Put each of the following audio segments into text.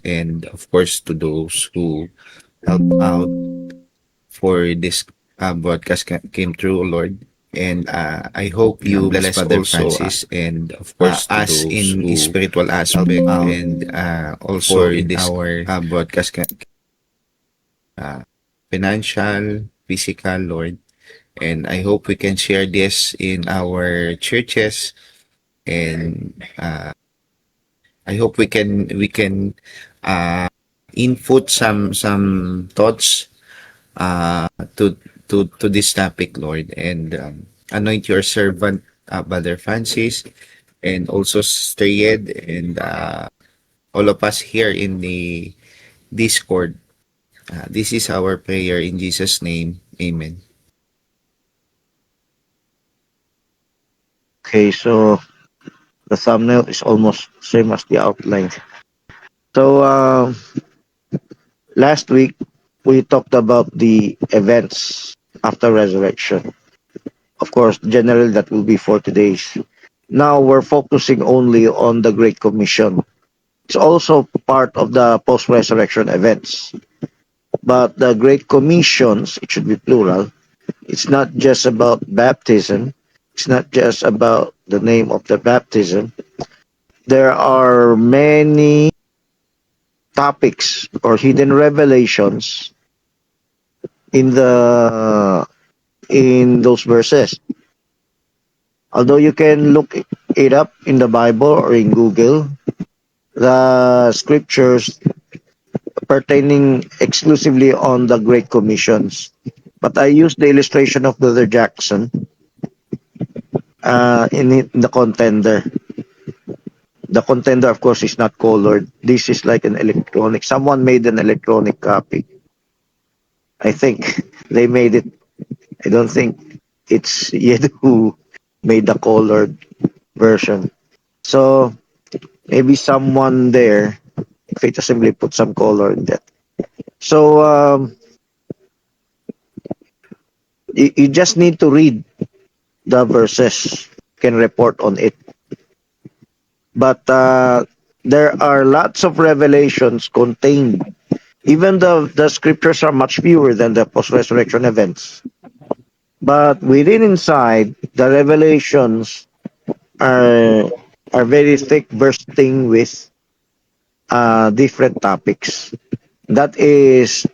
and of course to those who helped out for this broadcast came through, Lord. And I hope you Bless bless Father also Francis and of course to us those in who spiritual help aspect out and also for in this our broadcast. uh, financial, physical, Lord. And I hope we can share this in our churches and I hope we can uh, input some thoughts uh, to to this topic, Lord, and anoint your servant, Brother Francis, and also Sister Yed, and all of us here in the Discord. This is our prayer in Jesus' name. Amen. Okay, so the thumbnail is almost same as the outline. So last week we talked about the events after resurrection. Of course, generally that will be 40 days. Now we're focusing only on the Great Commission. It's also part of the post-resurrection events. But the Great Commissions, it should be plural, it's not just about baptism. It's not just about the name of the baptism. There are many topics or hidden revelations in the in those verses. Although you can look it up in the Bible or in Google, the scriptures pertaining exclusively on the Great Commissions. But I use the illustration of Brother Jackson in the contender. The contender, of course, is not colored. This is like an electronic. Someone made an electronic copy. I think they made it. I don't think it's yet who made the colored version. So maybe someone there, Fate Assembly, put some color in that. So you just need to read the verses, can report on it. But there are lots of revelations contained. Even the scriptures are much fewer than the post-resurrection events. But within inside, the revelations are are very thick, bursting with different topics. That is,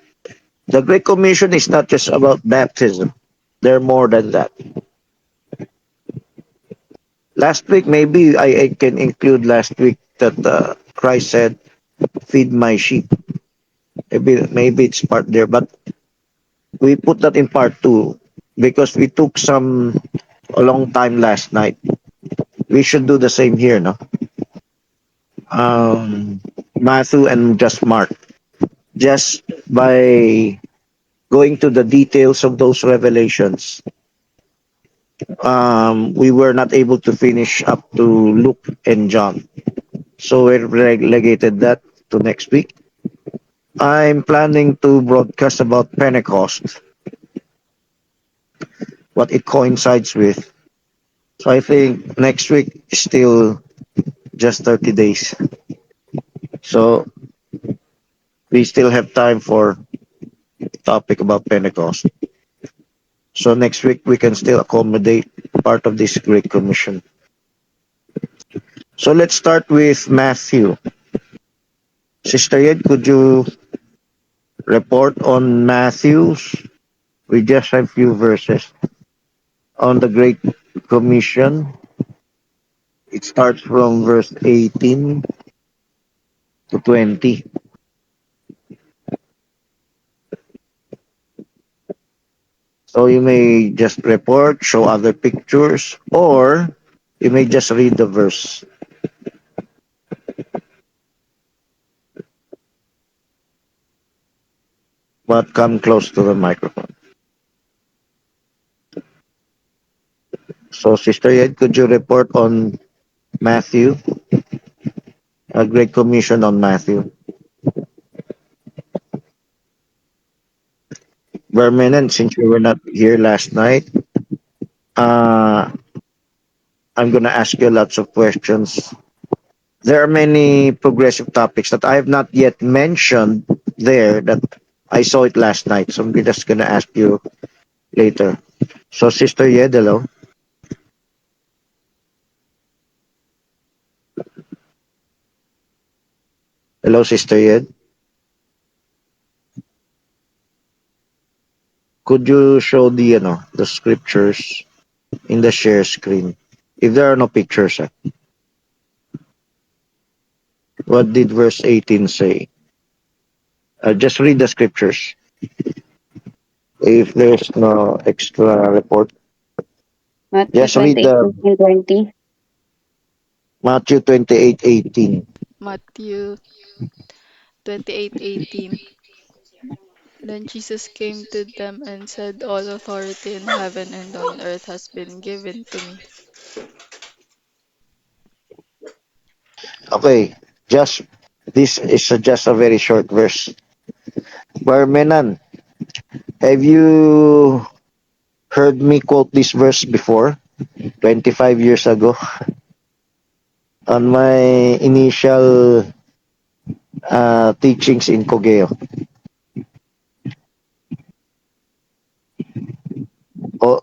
the Great Commission is not just about baptism. They're more than that. Last week, maybe I can include last week that Christ said, "Feed my sheep." Maybe it's part there, but we put that in part two because we took some a long time last night. We should do the same here, no? Matthew and just Mark, just by going to the details of those revelations. We were not able to finish up to Luke and John, so we relegated that to next week. I'm planning to broadcast about Pentecost, what it coincides with. So I think next week is still just 30 days. So we still have time for topic about Pentecost. So next week we can still accommodate part of this Great Commission. So let's start with Matthew. Sister Yed, could you report on Matthew's? We just have few verses on the Great Commission. It starts from verse 18 to 20. So you may just report, show other pictures, or you may just read the verse. But come close to the microphone. So, Sister Yed, could you report on Matthew? A Great Commission on Matthew. Vermenan, since you were not here last night, uh, I'm gonna ask you lots of questions there are many progressive topics that I have not yet mentioned there that I saw it last night. So I'm just gonna ask you later. So Sister Yed, hello. Hello, Sister Yed. Could you show the scriptures in the share screen? If there are no pictures, what did verse 18 say? Just read the scriptures. If there's no extra report, Matthew just read 28, the 19, 20. Matthew 28:18. Matthew 28:18. Then Jesus came to them and said, "All authority in heaven and on earth has been given to me." Okay, just this is just a very short verse. Barmenan, have you heard me quote this verse before? 25 years ago on my initial teachings in Cogeo. Oh,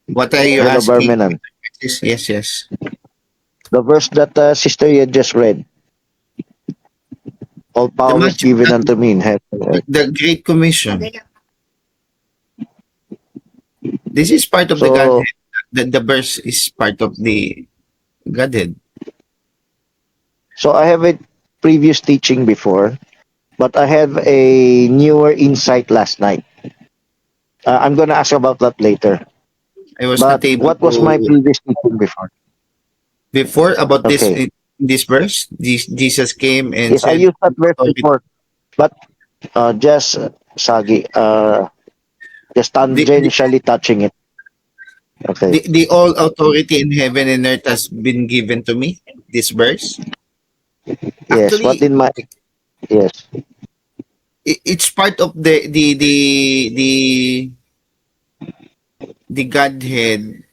What are you hello, asking? Barmenan. Yes, yes, yes. The verse that Sister Yed just read. All The power is Matthew, given unto me in heaven and earth. the Great Commission. This is part of the So, Godhead. The verse is part of the Godhead. so I have a previous teaching before, but I have a newer insight last night. I'm gonna ask about that later. I was not But able what was my to previous teaching before? before about this Okay. this verse. Jesus came and Yes, I said, used that verse before, but just Sagi, just the, tangentially touching it. Okay. the all authority in heaven and earth has been given to me. This verse. Yes. What Actually, in my yes. it's part of the Godhead.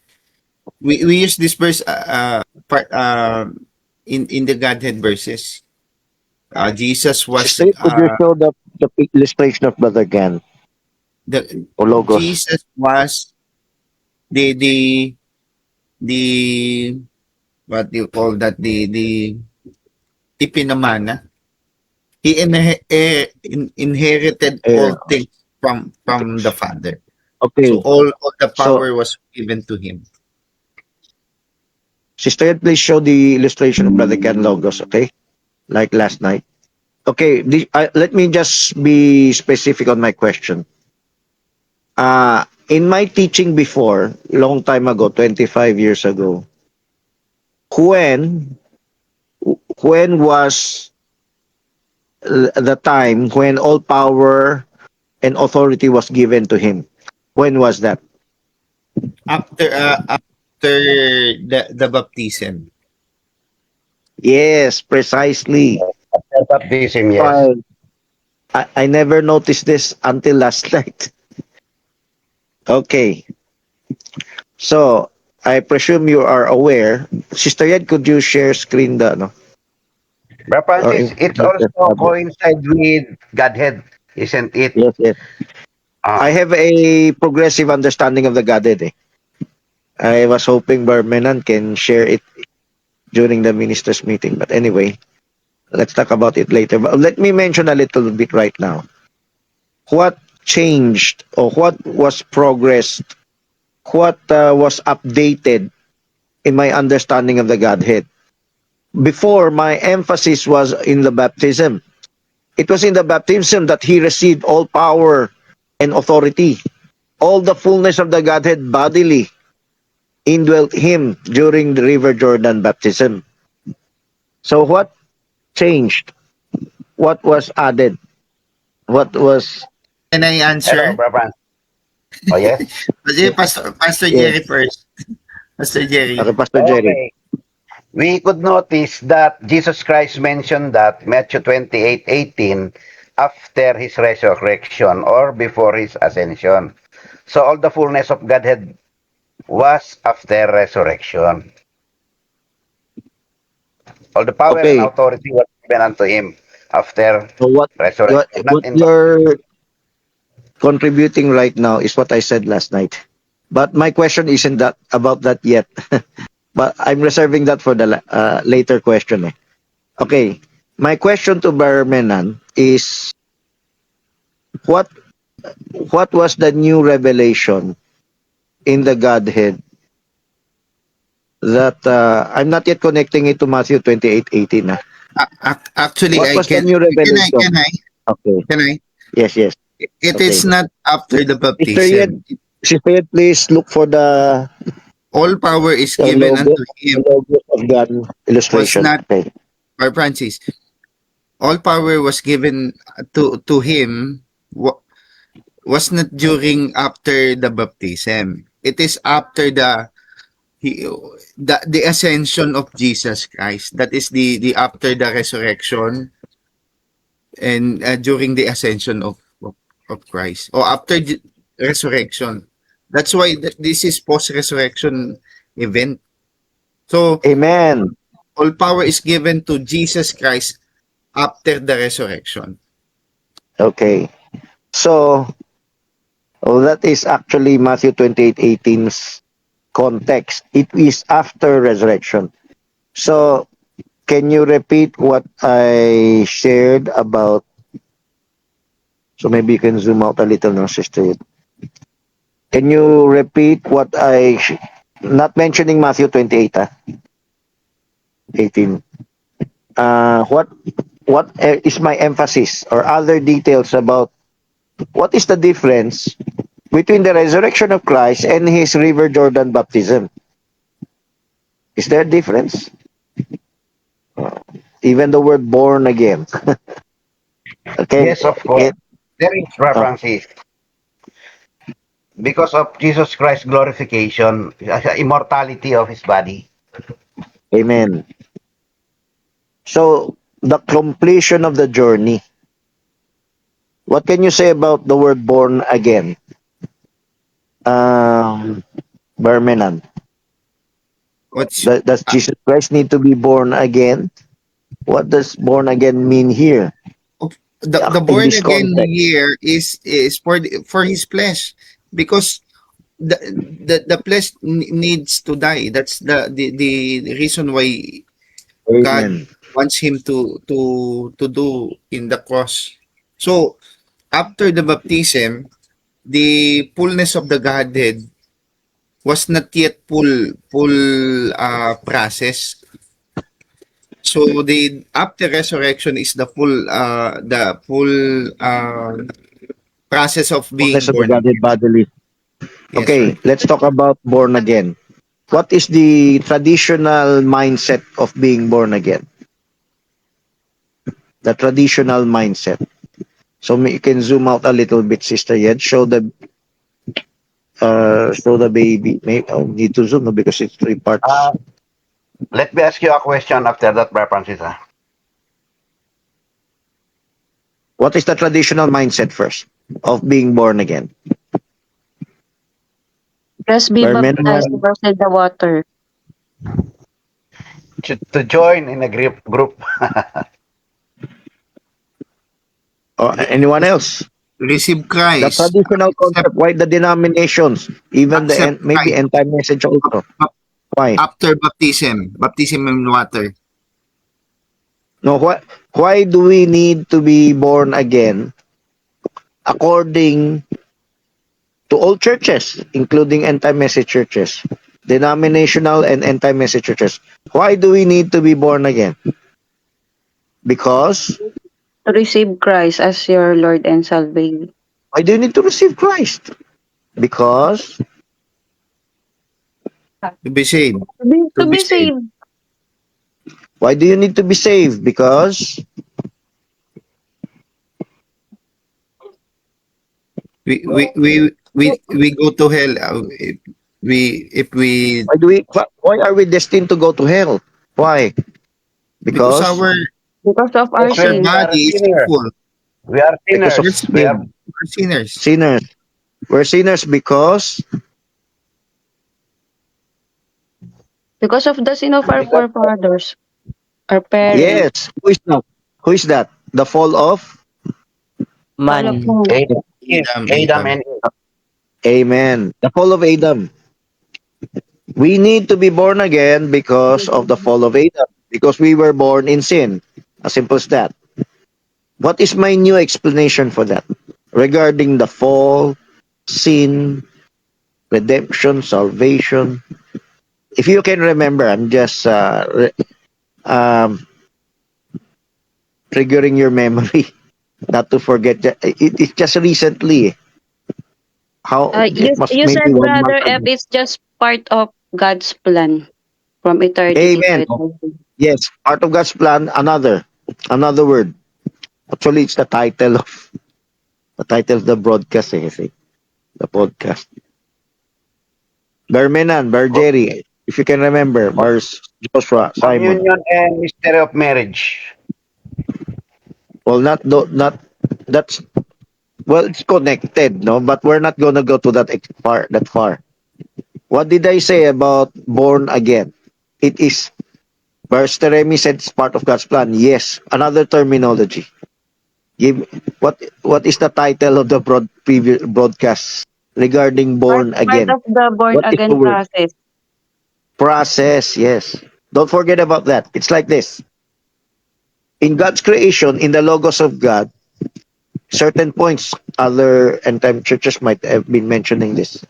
We use this verse part in the Godhead verses. Jesus was Sister, could you show the illustration of Brother Gan the or Logos? Jesus was the the the what do you call that, the ipinamana. He inherited Yeah. all things from the Father. So Okay. all the So, power was given to him. Sister, Ed, please show the illustration of Brother Gan Logos. Okay, like last night. Okay. Let me just be specific on my question. In my teaching before, long time ago, 25 years ago, when when was the time when all power and authority was given to him? When was that? After the baptism. Yes, precisely. Baptism, So yes. I never noticed this until last night. Okay, so I presume you are aware. Sister Yed, could you share screen no? Brother Or Francis, it's also tablet? coincide with Godhead, isn't it? Yes, yes. I Ah, have a progressive understanding of the Godhead. I was hoping Barmenan can share it during the ministers' meeting. But anyway, let's talk about it later. But let me mention a little bit right now. What changed or what was progressed, what was updated in my understanding of the Godhead? Before, my emphasis was in the baptism. It was in the baptism that he received all power and authority. All the fullness of the Godhead bodily indwelt him during the River Jordan baptism. So what changed? What was added? What was Can I hello, answer? Brother Francis. Oh, yes? Kasi Pastor yes, Jerry first. Pastor Jerry. okay, Pastor Jerry? Okay. We could notice that Jesus Christ mentioned that Matthew 28:18 after his resurrection or before his ascension. So all the fullness of Godhead was after resurrection. All the power and Okay. authority was given unto him after So resurrection, not what in you're contributing right now is what I said last night. But my question isn't that about that yet. But I'm reserving that for the later question. Eh. Okay. My question to Barmenan is what what was the new revelation in the Godhead that I'm not yet connecting it to Matthew 28:18. Actually, What I was the can. new Can I? revelation? Can I? Okay. Can I? Yes, yes. It is Okay. not after the Sister baptism. Yed, please look for All power is the given logo, unto him. the logo of God Was illustration. not, Okay. or Francis. All power was given to him. Was not during after the baptism. It is after he, the ascension of Jesus Christ. That is the after the resurrection and during the ascension of Christ or after the resurrection. That's why this is post-resurrection event. So Amen. all power is given to Jesus Christ after the resurrection. Okay. So, that is actually Matthew 28:18's context. It is after resurrection. So, can you repeat what I shared about? So maybe you can zoom out a little now, Sister. Can you repeat what not mentioning Matthew 28, 18. What is my emphasis or other details about what is the difference between the resurrection of Christ and his River Jordan baptism? Is there a difference? Even the word born again. Okay. yes, of course. There is Uh, references because of Jesus Christ's glorification, immortality of his body. amen. So, the completion of the journey. What can you say about the word born again? Barmenan. What's Does uh, Jesus Christ need to be born again? What does born again mean here the in born this again context? here is for his flesh because the flesh needs to die. That's the reason why God Amen. wants him to do in the cross. So after the baptism, the fullness of the Godhead was not yet full process. So the after resurrection is the full process of being Fullness of the born Godhead again. bodily. Yes, Okay, right. let's talk about born again. What is the traditional mindset of being born again? The traditional mindset. So you can zoom out a little bit, Sister Yed. Show the baby. Maybe I need to zoom no, because it's three parts. Uh, Let me ask you a question after that, Brother Francis. What is the traditional mindset first of being born again? Just be Barmen, baptized first in the water. To join in a group. or anyone else? Receive The Christ, traditional accept concept. Why the denominations? Even the accept maybe Christ end-time message ap- also. ap- Why? after baptism in water. No, why do we need to be born again according to all churches, including end-time message churches, denominational and end-time message churches? Why do we need to be born again? Because To receive Christ as your Lord and Savior. why do you need to receive Christ? Because To be saved. To To be be saved. saved. why do you need to be saved? Because We go to hell if we why are we destined to go to hell? Why? because Because Because of our Because our sin. we are body is sinners. sinful. We are because of We're sinners. We are sin. We're sinners. sinners. We're sinners Because of the sin of our because forefathers. Our parents. Yes. Who is that? Who is that? The fall of Fall of Man. who? Adam, Adam, Adam Adam. and Eve. Amen. The fall of Adam. We need to be born again because of the fall of Adam. Because we were born in sin. As simple as that. What is my new explanation for that? Regarding the fall, sin, redemption, salvation. If you can remember, I'm just um, triggering your memory, not to forget. It's just recently. How You it must you maybe said, 1 month Brother F, ago. it's just part of God's plan from eternity to Amen. eternity. Yes, part of God's plan. Another word. Actually, it's the title of the broadcast. I think the podcast. Bermenan, Bergeri, if you can remember, Bars Joshua, Simon. Communion and mystery of marriage. Well, not that's well, it's connected, no, but we're not gonna go to that far. What did I say about born again? It is. Pastor Remy said it's part of God's plan. Yes, another terminology. Give what is the title of the previous broadcast regarding born Part again? of the born What is the again word? process. Process. Yes. Don't forget about that. It's like this. In God's creation, in the logos of God, certain points other end time churches might have been mentioning this.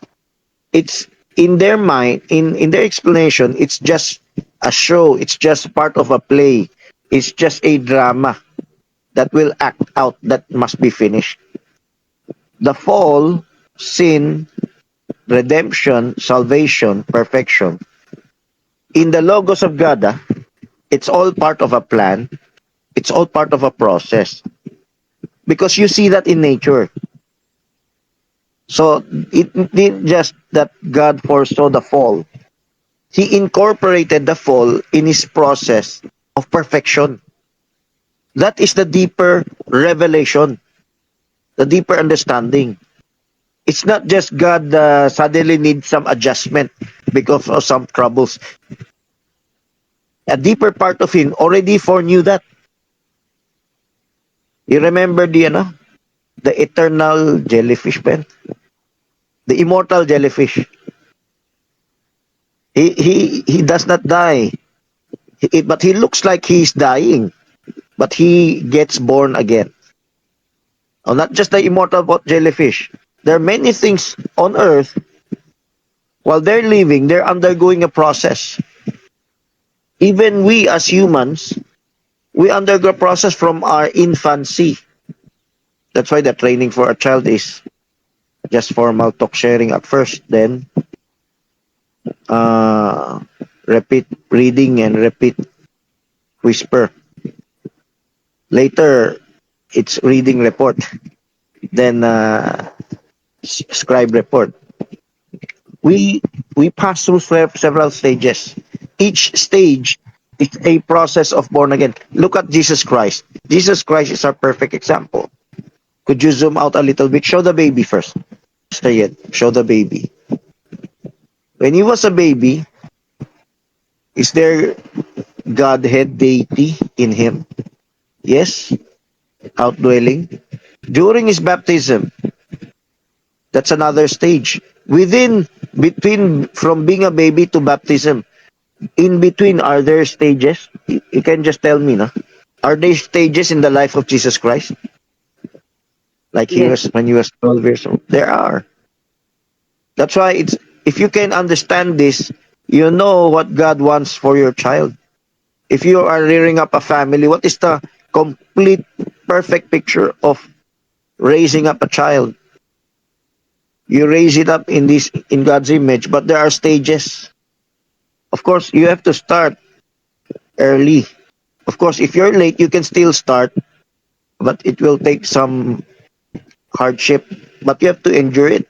It's in their mind, in their explanation, it's just a show, it's just part of a play, it's just a drama that will act out, that must be finished. The fall, sin, redemption, salvation, perfection, in the logos of God, it's all part of a plan, it's all part of a process, because you see that in nature. So it didn't just that God foresaw the fall. He incorporated the fall in his process of perfection. That is the deeper revelation, the deeper understanding. It's not just God suddenly needs some adjustment because of some troubles. A deeper part of him already foreknew that. You remember the eternal jellyfish, Ben? The immortal jellyfish. He does not die. But he looks like he's dying. But he gets born again. Oh, not just the immortal jellyfish. There are many things on earth. While they're living, they're undergoing a process. Even we as humans, we undergo a process from our infancy. That's why the training for a child is just formal talk sharing at first, then repeat reading and repeat whisper. Later, it's reading report, then scribe report. We pass through several stages. Each stage is a process of born again. Look at Jesus Christ. Jesus Christ is our perfect example. Could you zoom out a little bit? Show the baby first. Say it. Show the baby. When he was a baby, is there Godhead deity in him? Yes. Outdwelling. During his baptism, that's another stage. Between, from being a baby to baptism, in between, are there stages? You can just tell me, no? Are there stages in the life of Jesus Christ? Like Yes. when he was 12 years old? There are. That's why if you can understand this, you know what God wants for your child. If you are rearing up a family, what is the complete, perfect picture of raising up a child? You raise it up in God's image, but there are stages. Of course, you have to start early. Of course, if you're late, you can still start, but it will take some hardship. But you have to endure it.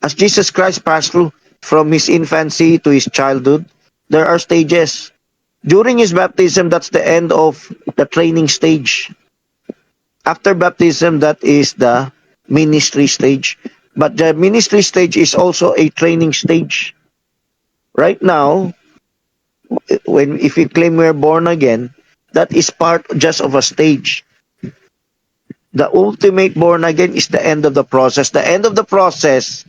As Jesus Christ passed through from his infancy to his childhood, there are stages. During his baptism, that's the end of the training stage. After baptism, that is the ministry stage. But the ministry stage is also a training stage. Right now, when if we claim we're born again, that is part just of a stage. The ultimate born again is the end of the process. The end of the process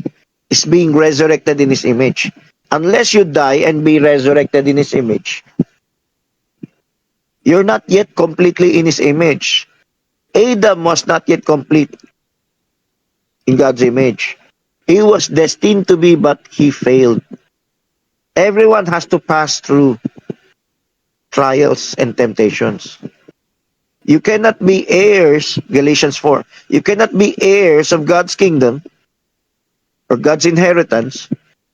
is being resurrected in his image. Unless you die and be resurrected in his image, you're not yet completely in his image. Adam was not yet complete in God's image. He was destined to be, but he failed. Everyone has to pass through trials and temptations. You cannot be heirs, Galatians 4. You cannot be heirs of God's kingdom or God's inheritance,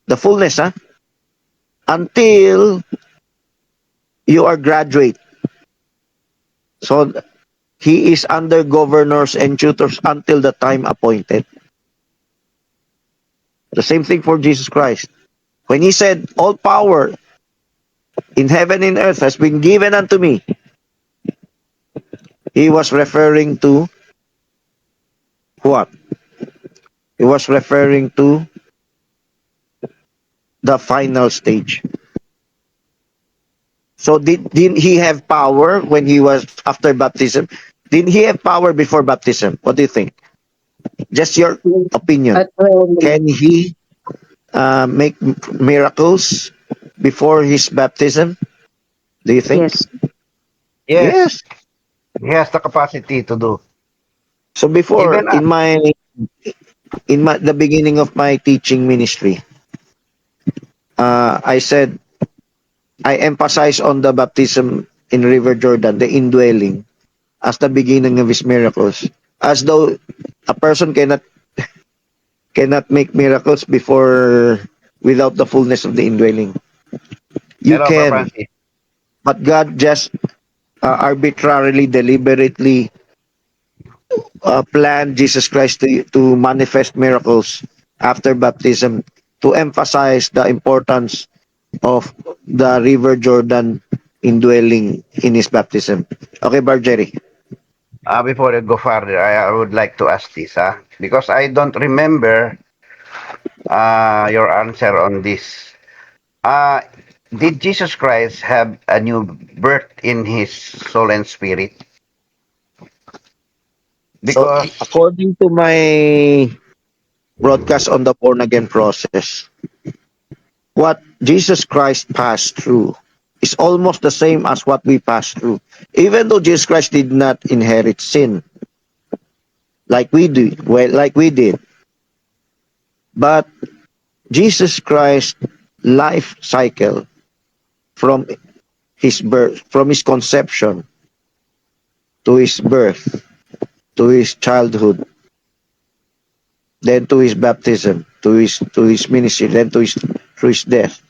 the fullness, until you are graduate. So he is under governors and tutors until the time appointed. The same thing for Jesus Christ. When he said, all power in heaven and earth has been given unto me, he was referring to what? He was referring to the final stage. So didn't he have power when he was after baptism? Didn't he have power before baptism? What do you think? Just your opinion. At will. Can he make miracles before his baptism? Do you think? Yes. Yes, he has the capacity to do. So before Even in the beginning of my teaching ministry, I said I emphasize on the baptism in River Jordan, the indwelling, as the beginning of his miracles, as though a person cannot make miracles before without the fullness of the indwelling. You Hello, Bro can, Francis. but God just arbitrarily, deliberately planned Jesus Christ to manifest miracles after baptism to emphasize the importance of the River Jordan indwelling in his baptism. Okay, Bargeri. Before you go further, I would like to ask this, because I don't remember your answer on this. Did Jesus Christ have a new birth in his soul and spirit? So, Because according to my broadcast on the born again process, what Jesus Christ passed through is almost the same as what we passed through. Even though Jesus Christ did not inherit sin like we do, like we did, but Jesus Christ's life cycle from his birth, from his conception to his birth, to his childhood, then to his baptism, to his ministry, then to his death.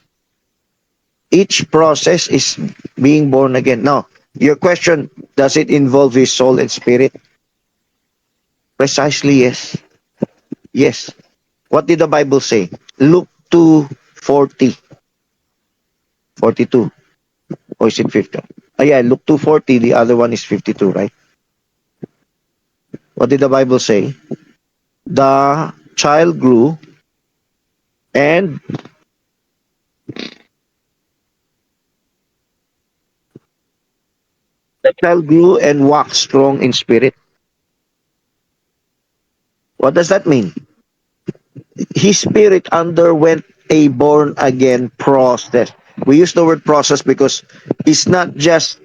Each process is being born again. Now, your question, does it involve his soul and spirit? Precisely yes. Yes. What did the Bible say? Luke 2:40. 42. Or is it 50? Oh yeah, Luke 2:40, the other one is 52, right? What did the Bible say? The child grew and waxed strong in spirit. What does that mean? His spirit underwent a born again process. We use the word process because it's not just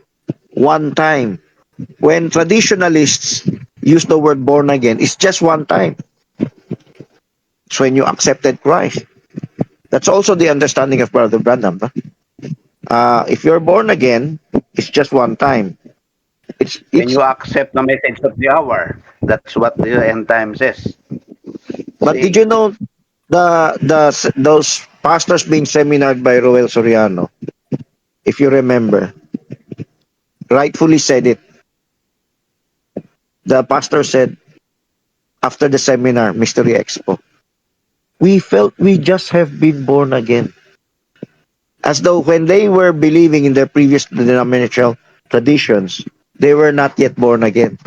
one time. When traditionalists use the word born again, it's just one time. It's when you accepted Christ. That's also the understanding of Brother Branham. If you're born again, it's just one time. when you accept the message of the hour, that's what the end time says. But See? did you know those pastors being seminared by Roel Soriano, if you remember, rightfully said it. The pastor said after the seminar, Mystery Expo, we felt we just have been born again. As though when they were believing in their previous denominational traditions, they were not yet born again.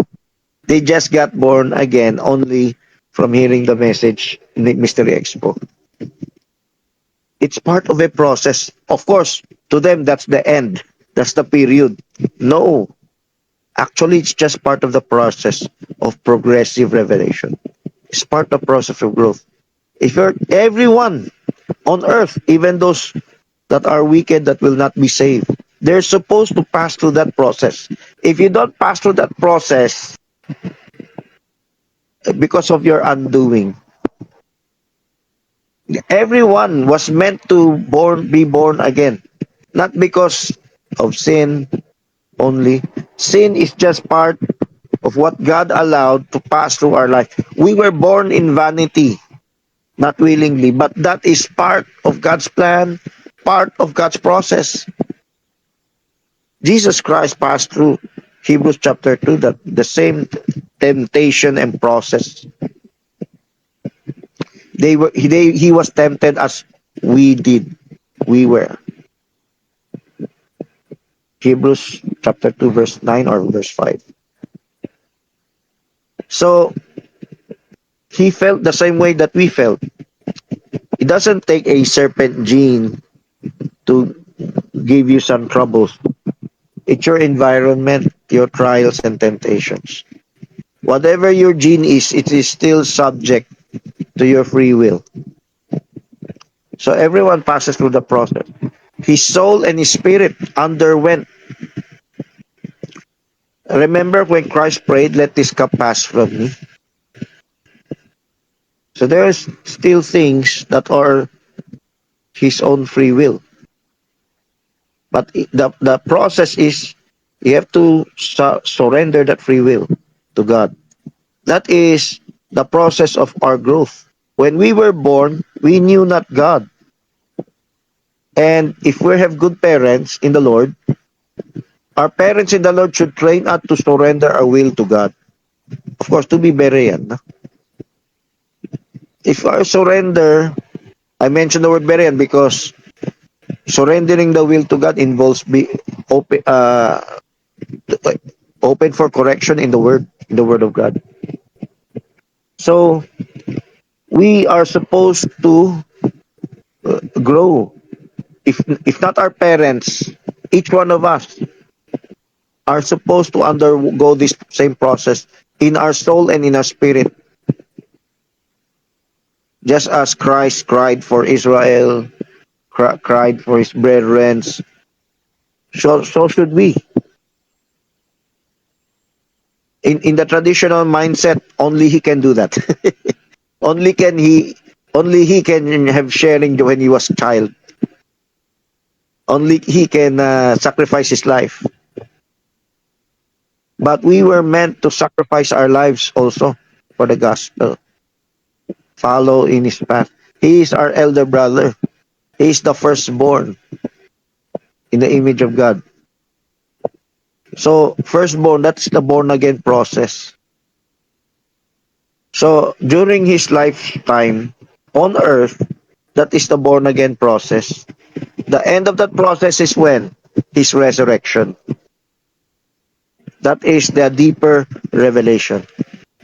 They just got born again only from hearing the message in the Mystery Expo. It's part of a process. Of course, to them, that's the end. That's the period. No, actually, it's just part of the process of progressive revelation. It's part of the process of growth. If you're everyone on earth, even those that are wicked that will not be saved, they're supposed to pass through that process. If you don't pass through that process because of your undoing, everyone was meant to be born again, not because of sin only. Sin is just part of what God allowed to pass through our life. We were born in vanity, not willingly, but that is part of God's plan, part of God's process. Jesus Christ passed through Hebrews chapter 2, that the same temptation and process. He was tempted as we did. We were. Hebrews chapter 2 verse 9 or verse 5. So he felt the same way that we felt. It doesn't take a serpent gene to give you some troubles. It's your environment, your trials and temptations. Whatever your gene is, it is still subject to your free will. So everyone passes through the process. His soul and his spirit underwent. Remember when Christ prayed, let this cup pass from me? So there's still things that are his own free will. But the process is you have to surrender that free will to God. That is the process of our growth. When we were born, we knew not God. And if we have good parents in the Lord, our parents in the Lord should train us to surrender our will to God. Of course, to be Berean. If our surrender, I mention the word Berean because surrendering the will to God involves be open for correction in the word of God. So we are supposed to grow. If not our parents, each one of us are supposed to undergo this same process in our soul and in our spirit. Just as Christ cried for Israel, cried for his brethren, so should we. In the traditional mindset, only he can do that. only he can have sharing when he was a child. Only he can sacrifice his life. But we were meant to sacrifice our lives also for the gospel. Follow in his path. He is our elder brother. He is the firstborn in the image of God. So, firstborn, that's the born again process. So, during his lifetime on earth, that is the born again process. The end of that process is when? His resurrection. That is the deeper revelation.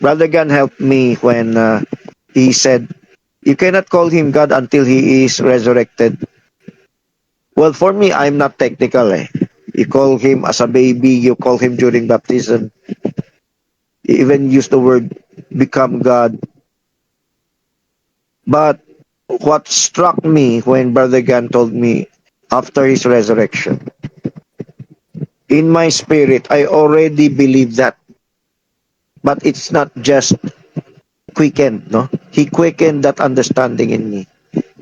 Brother Gan helped me when he said, you cannot call him God until he is resurrected. Well, for me, I'm not technical. You call him as a baby, you call him during baptism. You even use the word become God. But what struck me when Brother Gan told me after his resurrection, in my spirit, I already believe that. But it's not just quickened, no? He quickened that understanding in me.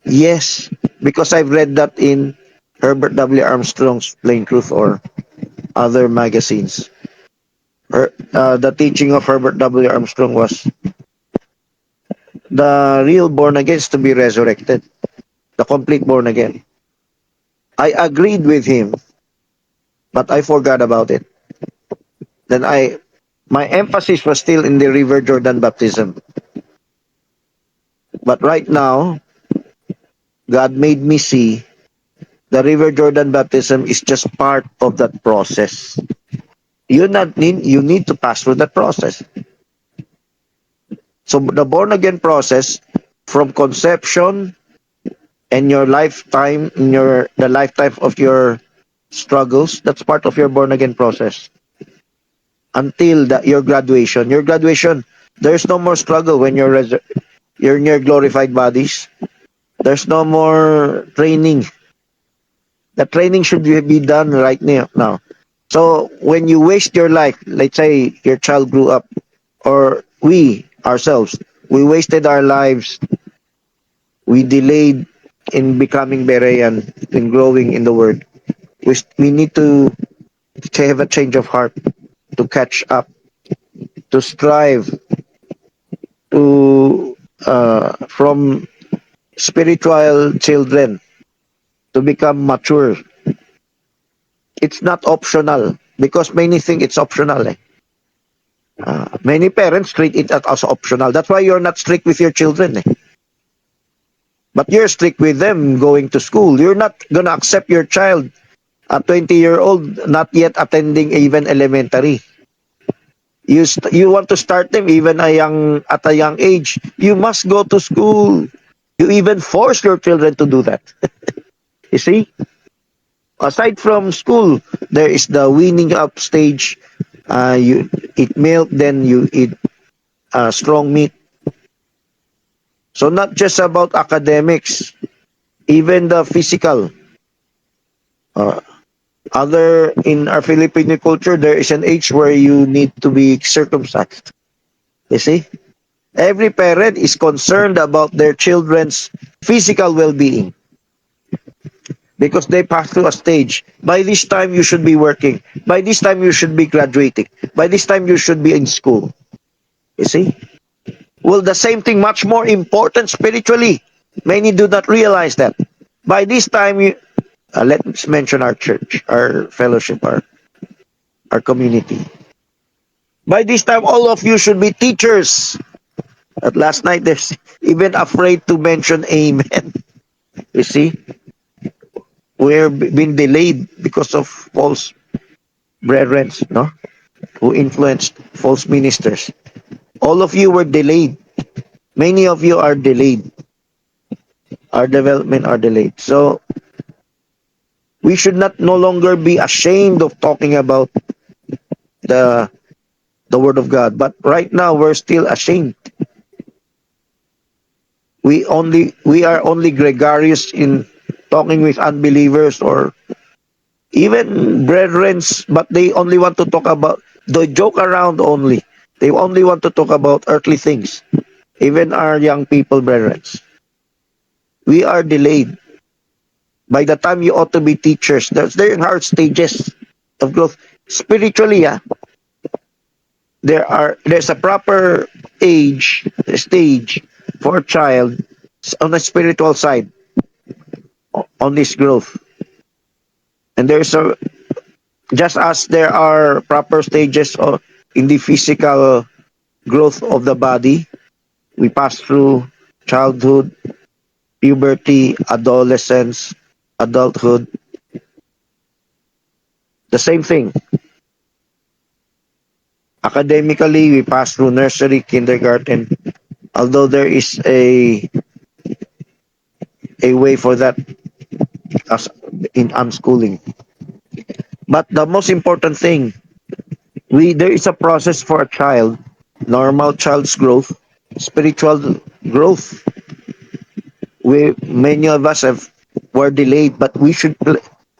Yes, because I've read that in Herbert W. Armstrong's Plain Truth or other magazines. The teaching of Herbert W. Armstrong was the real born again is to be resurrected, the complete born again. I agreed with him, but I forgot about it. Then my emphasis was still in the River Jordan baptism. But right now, God made me see the River Jordan baptism is just part of that process. You need to pass through that process. So the born again process from conception and your lifetime, in the lifetime of your struggles, that's part of your born again process. Until your graduation. Your graduation, there's no more struggle when you're in your glorified bodies. There's no more training. The training should be done right now. So when you waste your life, let's say your child grew up, or we ourselves, we wasted our lives, we delayed in becoming Berean, in growing in the word. We need to have a change of heart, to catch up, to strive, to from spiritual children to become mature. It's not optional because many think it's optional. Many parents treat it as optional. That's why you're not strict with your children. But you're strict with them going to school. You're not gonna accept your child, a 20-year-old, not yet attending even elementary. You want to start them even at a young age. You must go to school. You even force your children to do that. You see? Aside from school, there is the weaning up stage. You eat milk, then you eat strong meat. So not just about academics, even the physical. In our Filipino culture, there is an age where you need to be circumcised. You see? Every parent is concerned about their children's physical well-being because they pass through a stage. By this time, you should be working. By this time, you should be graduating. By this time, you should be in school. You see? Well, the same thing, much more important spiritually. Many do not realize that. By this time, let's mention our church, our fellowship, our community. By this time, all of you should be teachers. At last night, there's even afraid to mention amen. You see? We're being delayed because of false brethren, no? Who influenced false ministers. All of you were delayed. Many of you are delayed. Our development are delayed. So, we should no longer be ashamed of talking about the Word of God. But right now, we're still ashamed. We are only gregarious in talking with unbelievers or even brethren, but they only want to talk about, they joke around only. They only want to talk about earthly things. Even our young people, brethren. We are delayed. By the time you ought to be teachers, there are stages of growth. Spiritually, there's a proper stage for a child on the spiritual side on this growth. And just as there are proper stages in the physical growth of the body, we pass through childhood, puberty, adolescence, adulthood. The same thing. Academically, we pass through nursery, kindergarten, although there is a way for that as in unschooling. But the most important thing, there is a process for a child, normal child's growth, spiritual growth. Many of us were delayed, but we should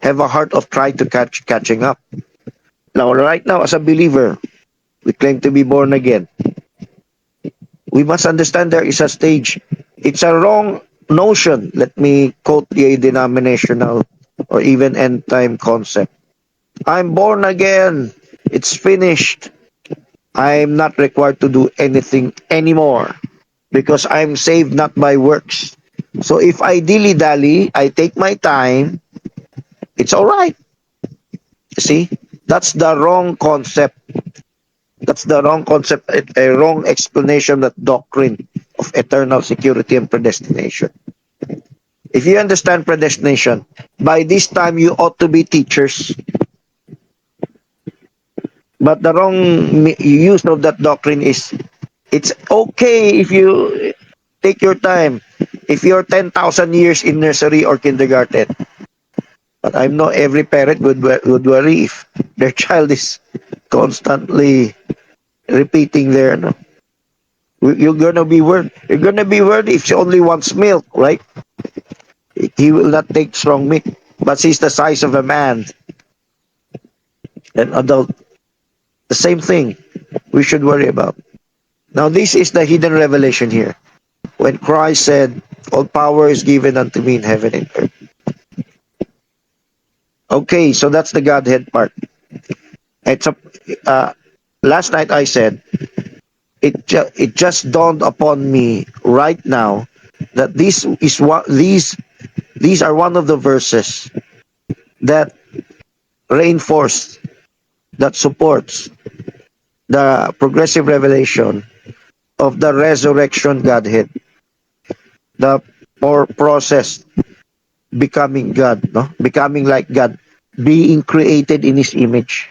have a heart of trying to catching up. Now, right now, as a believer, we claim to be born again. We must understand there is a stage. It's a wrong notion. Let me quote a denominational or even end time concept. I'm born again. It's finished. I'm not required to do anything anymore because I'm saved not by works. So if I dilly-dally, I take my time, it's all right. See? That's the wrong concept. That's the wrong concept, a wrong explanation, that doctrine of eternal security and predestination. If you understand predestination, by this time you ought to be teachers. But the wrong use of that doctrine is, it's okay if you take your time. if you're 10,000 years in nursery or kindergarten, but I know every parent would worry if their child is constantly repeating their, no, you're gonna be worried. You're gonna be worried if she only wants milk, right? He will not take strong meat. But she's the size of a man, an adult. The same thing we should worry about. Now, this is the hidden revelation here. When Christ said, all power is given unto me in heaven and earth. Okay, so that's the Godhead part. It's a, last night I said, it just dawned upon me right now that these are one of the verses that reinforce, that supports the progressive revelation of the resurrection Godhead, the or process becoming God, no, becoming like God, being created in His image.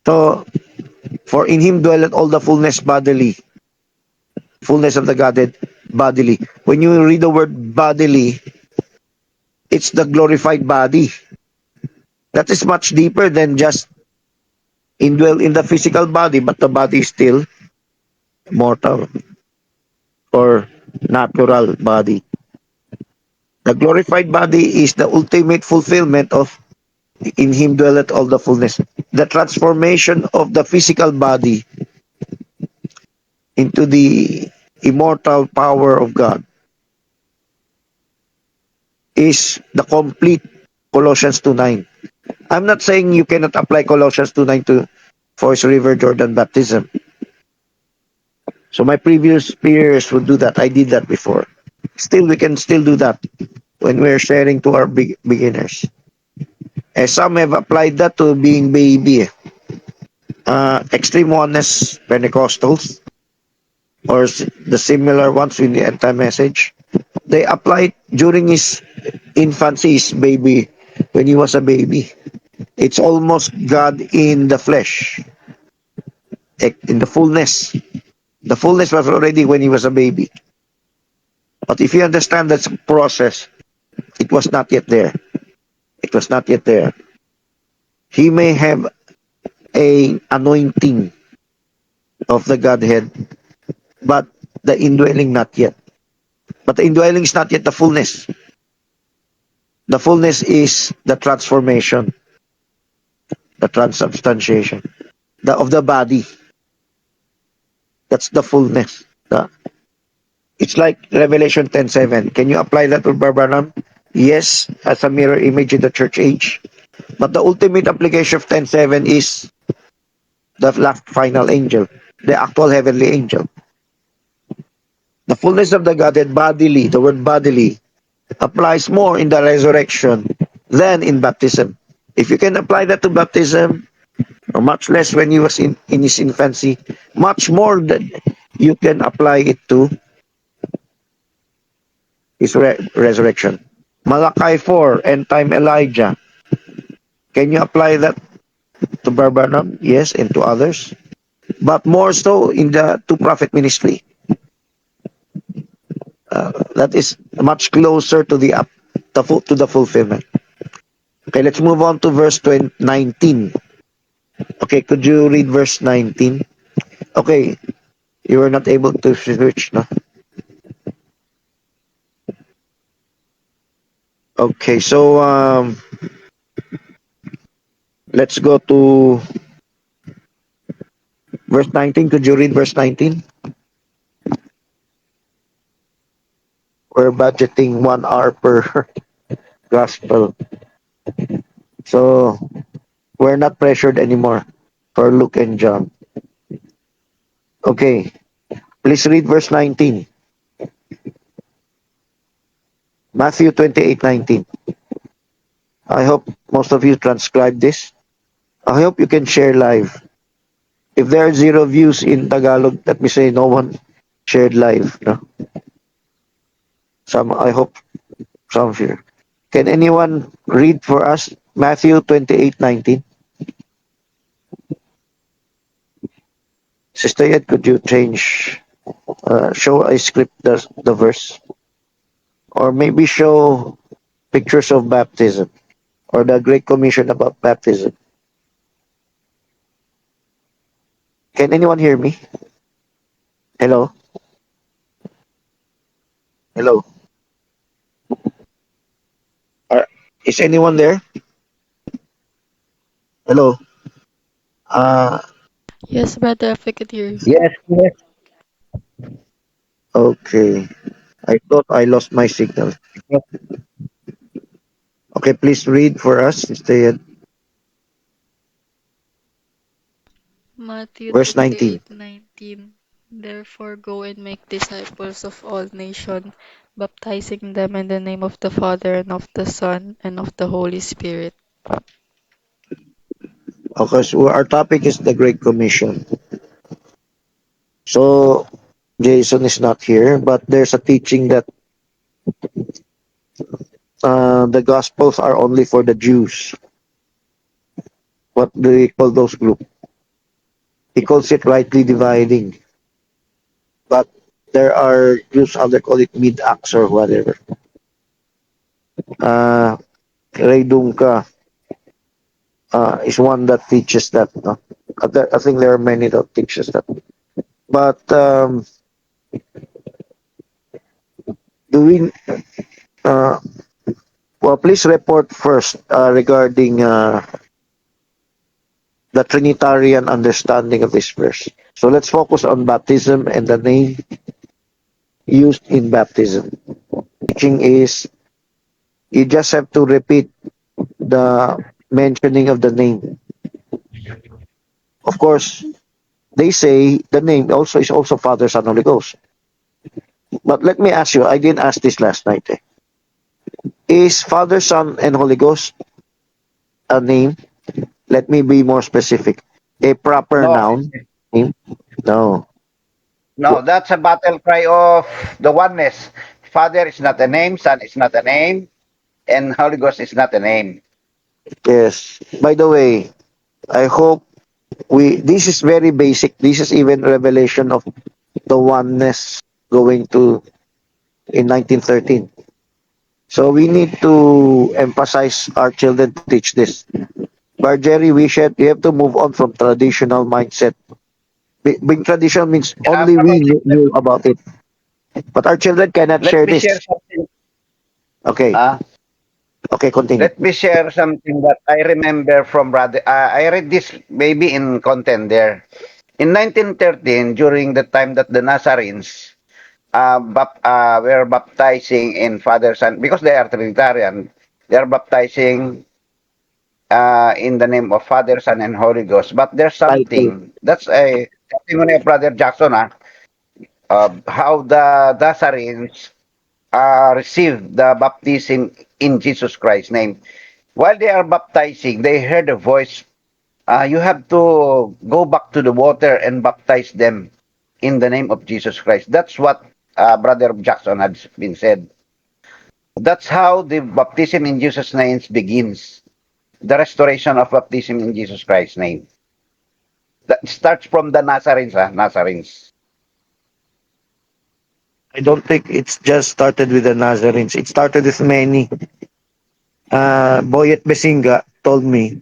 So, for in Him dwelleth all the fullness bodily, fullness of the Godhead bodily. When you read the word bodily, it's the glorified body. That is much deeper than just indwell in the physical body, but the body is still mortal or natural body. The glorified body is the ultimate fulfillment of in Him dwelleth all the fullness. The transformation of the physical body into the immortal power of God is the complete Colossians 2:9. I'm not saying you cannot apply Colossians 2:9 to Forest River Jordan baptism. So my previous peers would do that. I did that before. Still, we can still do that when we're sharing to our beginners. Some have applied that to being baby. Extreme Oneness Pentecostals or the similar ones in the anti-message, they applied during his infancy, his baby, when he was a baby. It's almost God in the flesh, in the fullness. The fullness was already when he was a baby. But if you understand that process, it was not yet there. It was not yet there. He may have a anointing of the Godhead, but the indwelling not yet. But the indwelling is not yet the fullness. The fullness is the transformation, the transubstantiation of the body. That's the fullness. It's like Revelation 10:7. Can you apply that to Barbaram? Yes, as a mirror image in the church age. But the ultimate application of 10:7 is the last final angel, the actual heavenly angel. The fullness of the Godhead bodily, the word bodily, applies more in the resurrection than in baptism. If you can apply that to baptism, or much less when he was in his infancy, much more than you can apply it to his resurrection. Malachi 4, end time Elijah. Can you apply that to Barbanam? Yes, and to others. But more so in the two prophet ministry. That is much closer to the fulfillment. Okay, let's move on to verse 19. Okay, could you read verse 19? Okay, you were not able to switch, no? Okay, so let's go to verse 19. Could you read verse 19? We're budgeting 1 hour per gospel. So we're not pressured anymore for Luke and John. Okay, please read verse 19. Matthew 28:19. I hope most of you transcribe this. I hope you can share live. If there are 0 views in Tagalog, let me say no one shared live. No? I hope some of you. Can anyone read for us Matthew 28:19? Sister Ed, could you change, show a script the verse? Or maybe show pictures of baptism or the Great Commission about baptism. Can anyone hear me? Hello? Hello? Are, is anyone there? Hello? Uh, Yes, Brother, if we could hear you. Yes, yes. okay. I thought I lost my signal. Okay, please read for us instead. Matthew Verse 19. 28:19. Therefore go and make disciples of all nations, baptizing them in the name of the Father and of the Son and of the Holy Spirit. Okay, so our topic is the Great Commission. So Jason is not here, but there's a teaching that the Gospels are only for the Jews. What do we call those groups? He calls it rightly dividing. But there are groups out there call it mid-acts or whatever. Uh, Ray Dunca is one that teaches that. No? I think there are many that teaches that. But do we? Uh, well, please report first regarding the Trinitarian understanding of this verse. So let's focus on baptism and the name used in baptism. Teaching is you just have to repeat the mentioning of the name. Of course, they say the name also is also Father, Son, Holy Ghost. But let me ask you, I didn't ask this last night. Is Father, Son, and Holy Ghost a name? Let me be more specific. A proper No, noun? Name? No. no, that's a battle cry of the oneness. Father is not a name, Son is not a name, and Holy Ghost is not a name. Yes. By the way, I hope this is very basic. This is even revelation of the oneness going to in 1913. So we need to emphasize our children to teach this. But Jerry, we have to move on from traditional mindset. Being traditional means only we knew about it. But our children cannot Let share me share this. something. Okay. Uh, Okay, continue. Let me share something that I remember from brother. I read this maybe in content there. In 1913, during the time that the Nazarenes were baptizing in Father Son, because they are Trinitarian, they are baptizing in the name of Father, Son, and Holy Ghost. But there's Title. something that's a testimony of Brother Jackson, how the Nazarenes received the baptism in Jesus Christ's name. While they are baptizing, they heard a voice. You have to go back to the water and baptize them in the name of Jesus Christ. That's what Brother Jackson had been said. That's how the baptism in Jesus' name begins. The restoration of baptism in Jesus Christ's name. That starts from the Nazarenes, Nazarenes. I don't think it's just started with the Nazarenes. It started with many. Boyet Besinga told me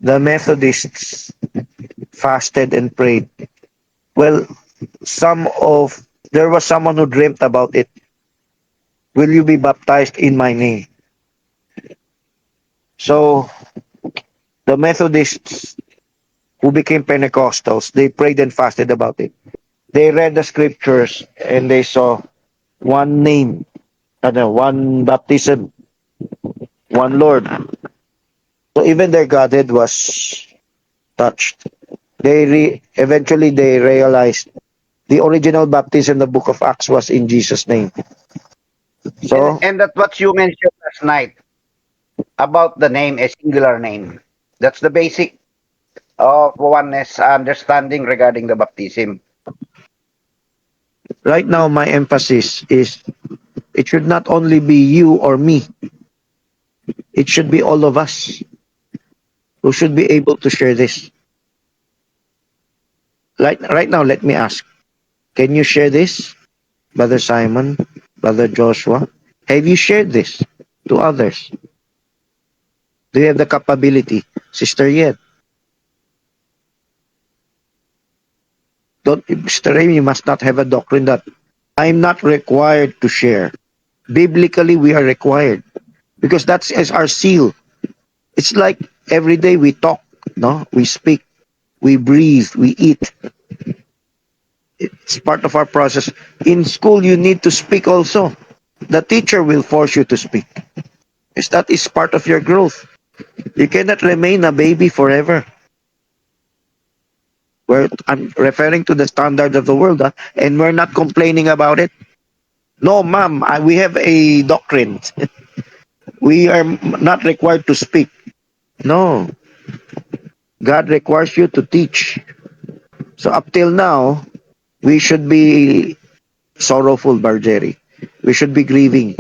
the Methodists fasted and prayed. Well, there was someone who dreamt about it. Will you be baptized in my name? So the Methodists who became Pentecostals, they prayed and fasted about it. They read the scriptures and they saw one name, one baptism, one Lord. So even their Godhead was touched. Eventually they realized the original baptism in the book of Acts was in Jesus' name. So And that's what you mentioned last night about the name, a singular name. That's the basic of oneness understanding regarding the baptism. right now my emphasis is it should not only be you or me. It should be all of us who should be able to share this. Right now, let me ask. Can you share this, Brother Simon? Brother Joshua? Have you shared this to others? Do you have the capability? Sister Yet? Don't, Sister Amy, you must not have a doctrine that I'm not required to share. Biblically, we are required because that's as our seal. It's like every day we talk, no? We speak, we breathe, we eat. It's part of our process. In school, you need to speak also. The teacher will force you to speak. Because that is part of your growth. You cannot remain a baby forever. I'm referring to the standard of the world, and we're not complaining about it. No, ma'am, we have a doctrine. We are not required to speak. No, God requires you to teach. So up till now, we should be sorrowful, Bargeri. We should be grieving.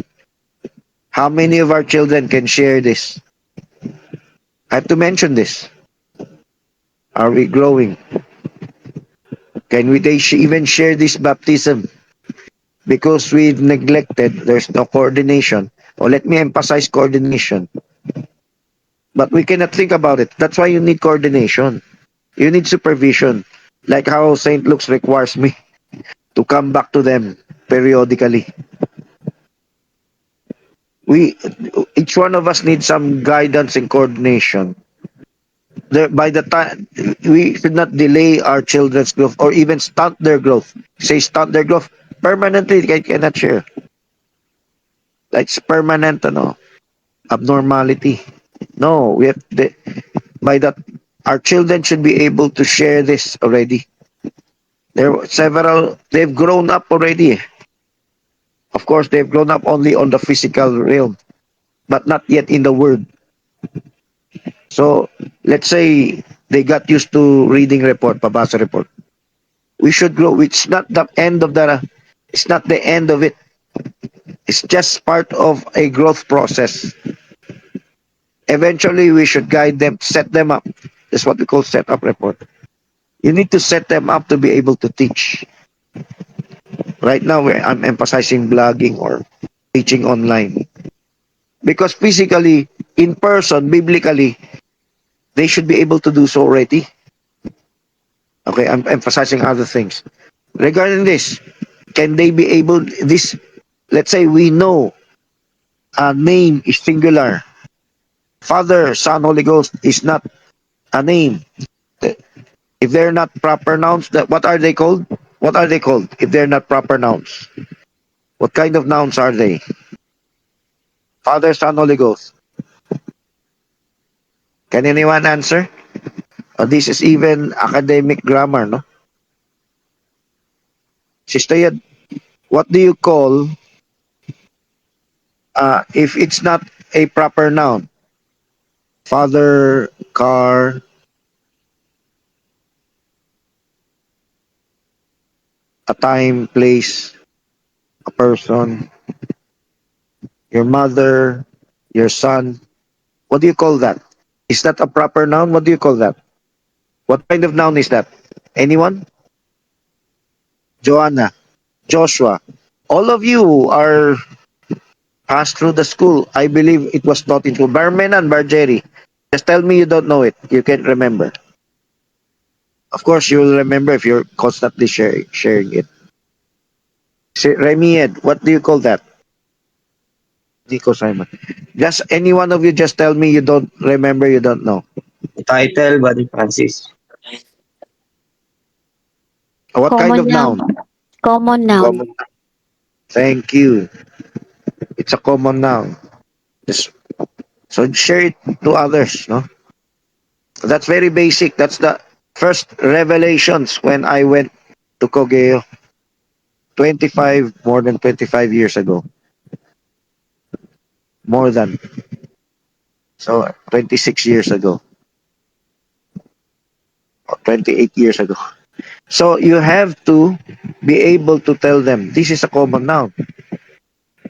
How many of our children can share this? I have to mention this. Are we growing? Can we even share this baptism? Because we've neglected, there's no coordination. Or let me emphasize coordination. But we cannot think about it. That's why you need coordination. You need supervision. Like how St. Luke's requires me to come back to them periodically. Each one of us needs some guidance and coordination. By the time we should not delay our children's growth or even stunt their growth. Say stunt their growth permanently. They cannot share. That's permanent, abnormality. No, we have by that our children should be able to share this already. There were several. They've grown up already. Of course, they've grown up only on the physical realm, but not yet in the word. So let's say they got used to reading report, pabasa report. We should grow. It's not the end of the. It's not the end of it. It's just part of a growth process. Eventually, we should guide them, set them up. That's what we call set up report. You need to set them up to be able to teach. Right now, I'm emphasizing blogging or teaching online. Because physically, in person, biblically, they should be able to do so already. Okay, I'm emphasizing other things. Regarding this, can they be able, let's say we know a name is singular. Father, Son, Holy Ghost is not a name. If they're not proper nouns, what are they called? What are they called if they're not proper nouns? What kind of nouns are they? Father, Son, Holy Ghost. Can anyone answer? This is even academic grammar, no? Sister Yad, what do you call if it's not a proper noun? Father, car, a time, place, a person, your mother, your son. What do you call that? Is that a proper noun? What do you call that? What kind of noun is that? Anyone? Joanna, Joshua. All of you are passed through the school. I believe it was taught in school. Barmen and Bargeri. Just tell me you don't know it. You can't remember. Of course, you will remember if you're constantly sharing it. Remy Ed, what do you call that? Nico Simon. Just any one of you just tell me you don't remember, you don't know. Title, Buddy Francis. What kind of noun? Common noun. Common. Thank you. It's a common noun. So share it to others, no? That's very basic. That's the first revelations when I went to Cogeo more than 25 years ago. More than. So 26 years ago. Or 28 years ago. So you have to be able to tell them, this is a common noun.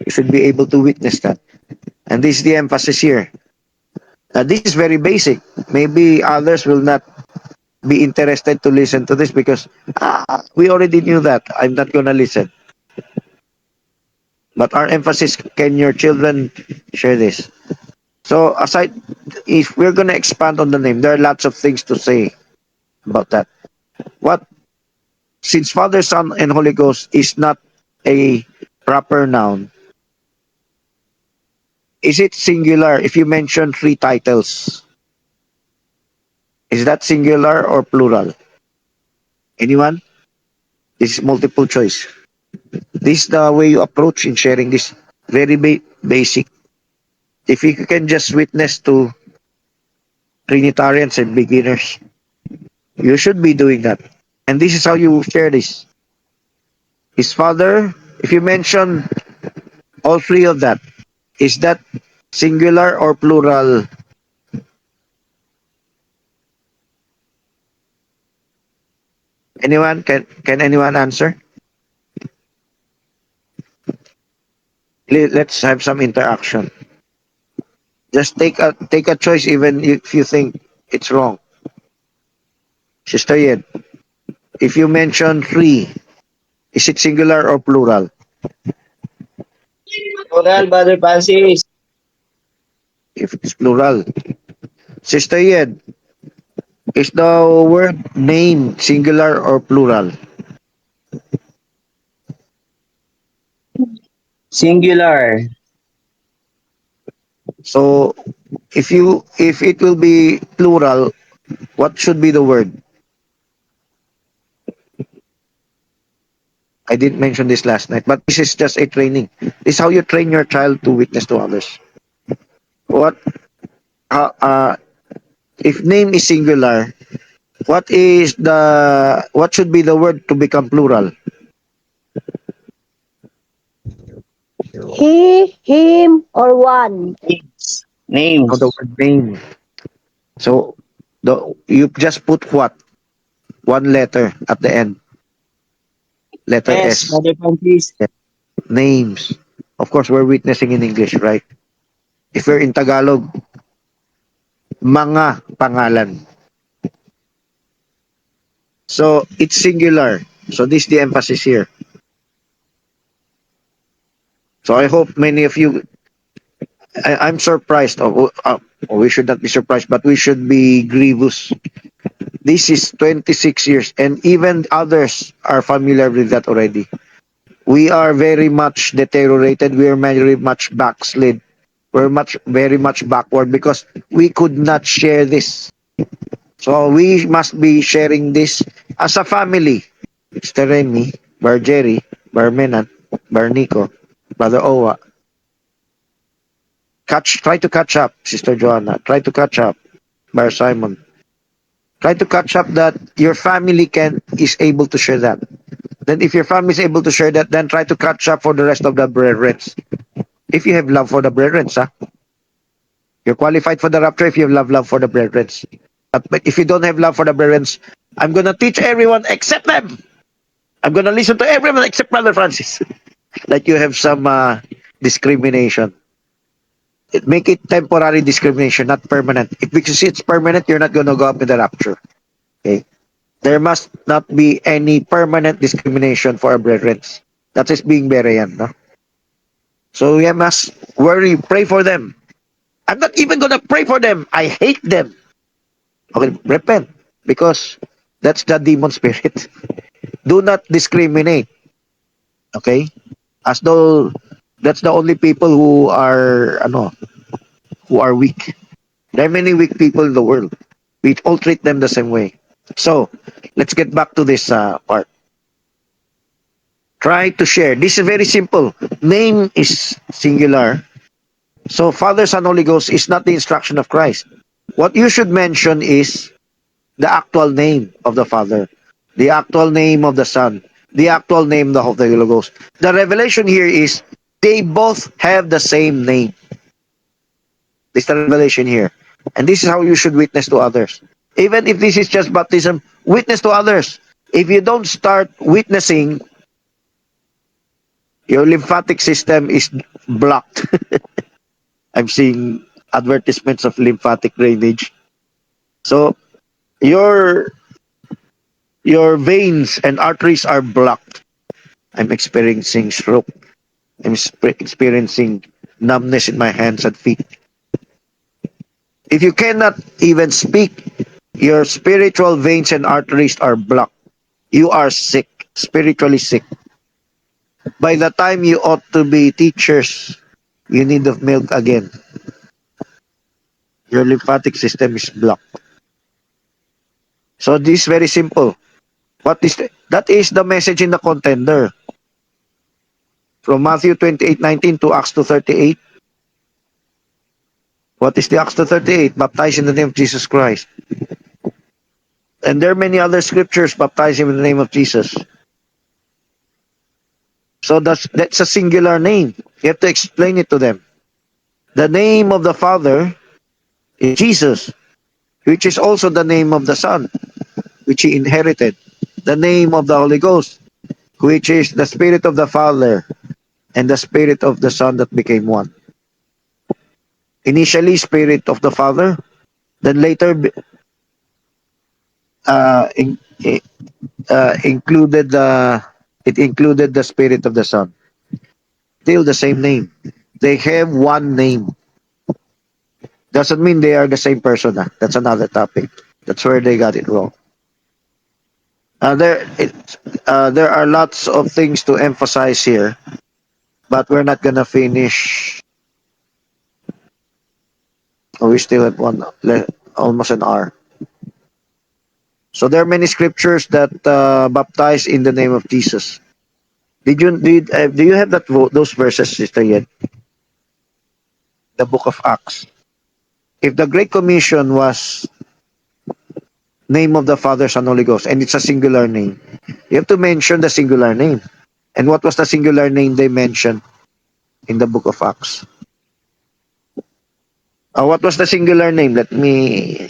You should be able to witness that. And this is the emphasis here. This is very basic. Maybe others will not be interested to listen to this because we already knew that. I'm not going to listen. But our emphasis, can your children share this? So aside, if we're gonna expand on the name, there are lots of things to say about that. What, since Father, Son, and Holy Ghost is not a proper noun, is it singular if you mention three titles? Is that singular or plural? Anyone? This is multiple choice. This is the way you approach in sharing this. Very basic. If you can just witness to Trinitarians and beginners, you should be doing that. And this is how you share this. His Father, if you mention all three of that, is that singular or plural? Anyone? Can anyone answer? Let's have some interaction. Just take a choice even if you think it's wrong. Sister Yen, if you mention three, is it singular or plural? Plural, Brother Francis. If it's plural. Sister Yen, is the word name singular or plural? Singular. So if it will be plural, what should be the word? I didn't mention this last night, but this is just a training. This is how you train your child to witness to others. What if name is singular? What should be the word to become plural? He, him, or one. Names. Or the Names. word name. So you just put what? One letter at the end. Letter Yes, S. Brother Francis. Names. Of course, we're witnessing in English, right? If we're in Tagalog, mga pangalan. So it's singular. So this is the emphasis here. So I hope many of you. I'm surprised. We should not be surprised, but we should be grievous. This is 26 years, and even others are familiar with that already. We are very much deteriorated. We are very much backslid. We're very much backward because we could not share this. So we must be sharing this as a family. It's Teremi, Bar Jerry, Bar Menan, Bar Nico, Brother Owa. Try to catch up, Sister Joanna. Try to catch up, Bar Simon. Try to catch up that your family is able to share that. Then if your family is able to share that, then try to catch up for the rest of the brethren. If you have love for the brethren, you're qualified for the rapture if you have love for the brethren. But if you don't have love for the brethren, I'm gonna teach everyone except them. I'm gonna listen to everyone except Brother Francis. Like you have some discrimination. Make it temporary discrimination, not permanent. If because it's permanent, you're not gonna go up in the rapture. Okay. There must not be any permanent discrimination for our brethren. That is being Berean, no? So we must worry, pray for them. I'm not even gonna pray for them. I hate them. Okay, repent. Because that's the demon spirit. Do not discriminate. Okay? As though that's the only people who are weak. There are many weak people in the world. We all treat them the same way. So, let's get back to this part. Try to share. This is very simple. Name is singular. So, Father, Son, Holy Ghost is not the instruction of Christ. What you should mention is the actual name of the Father, the actual name of the Son, the actual name of the Holy Ghost. The revelation here is they both have the same name. This is the revelation here. And this is how you should witness to others. Even if this is just baptism, witness to others. If you don't start witnessing, your lymphatic system is blocked. I'm seeing advertisements of lymphatic drainage. So your veins and arteries are blocked. I'm experiencing stroke. I'm experiencing numbness in my hands and feet. If you cannot even speak, your spiritual veins and arteries are blocked. You are sick, spiritually sick. By the time you ought to be teachers, you need the milk again. Your lymphatic system is blocked. So this is very simple. That is the message in the contender. From Matthew 28:19 to Acts 2:38. What is the Acts 2:38? Baptize in the name of Jesus Christ. And there are many other scriptures baptizing in the name of Jesus. So that's a singular name. You have to explain it to them. The name of the Father is Jesus, which is also the name of the Son, which he inherited. The name of the Holy Ghost, which is the Spirit of the Father and the Spirit of the Son that became one. Initially, Spirit of the Father, then later uh, in, included it included the Spirit of the Son. Still the same name. They have one name. Doesn't mean they are the same person. That's another topic. That's where they got it wrong. There are lots of things to emphasize here, but we're not gonna finish. We still have almost an hour. So there are many scriptures that baptize in the name of Jesus. Do you have those verses, Sister Yen? The book of Acts. If the Great Commission was name of the Father, Son, Holy Ghost, and it's a singular name, you have to mention the singular name. And what was the singular name they mentioned in the book of Acts? What was the singular name? Let me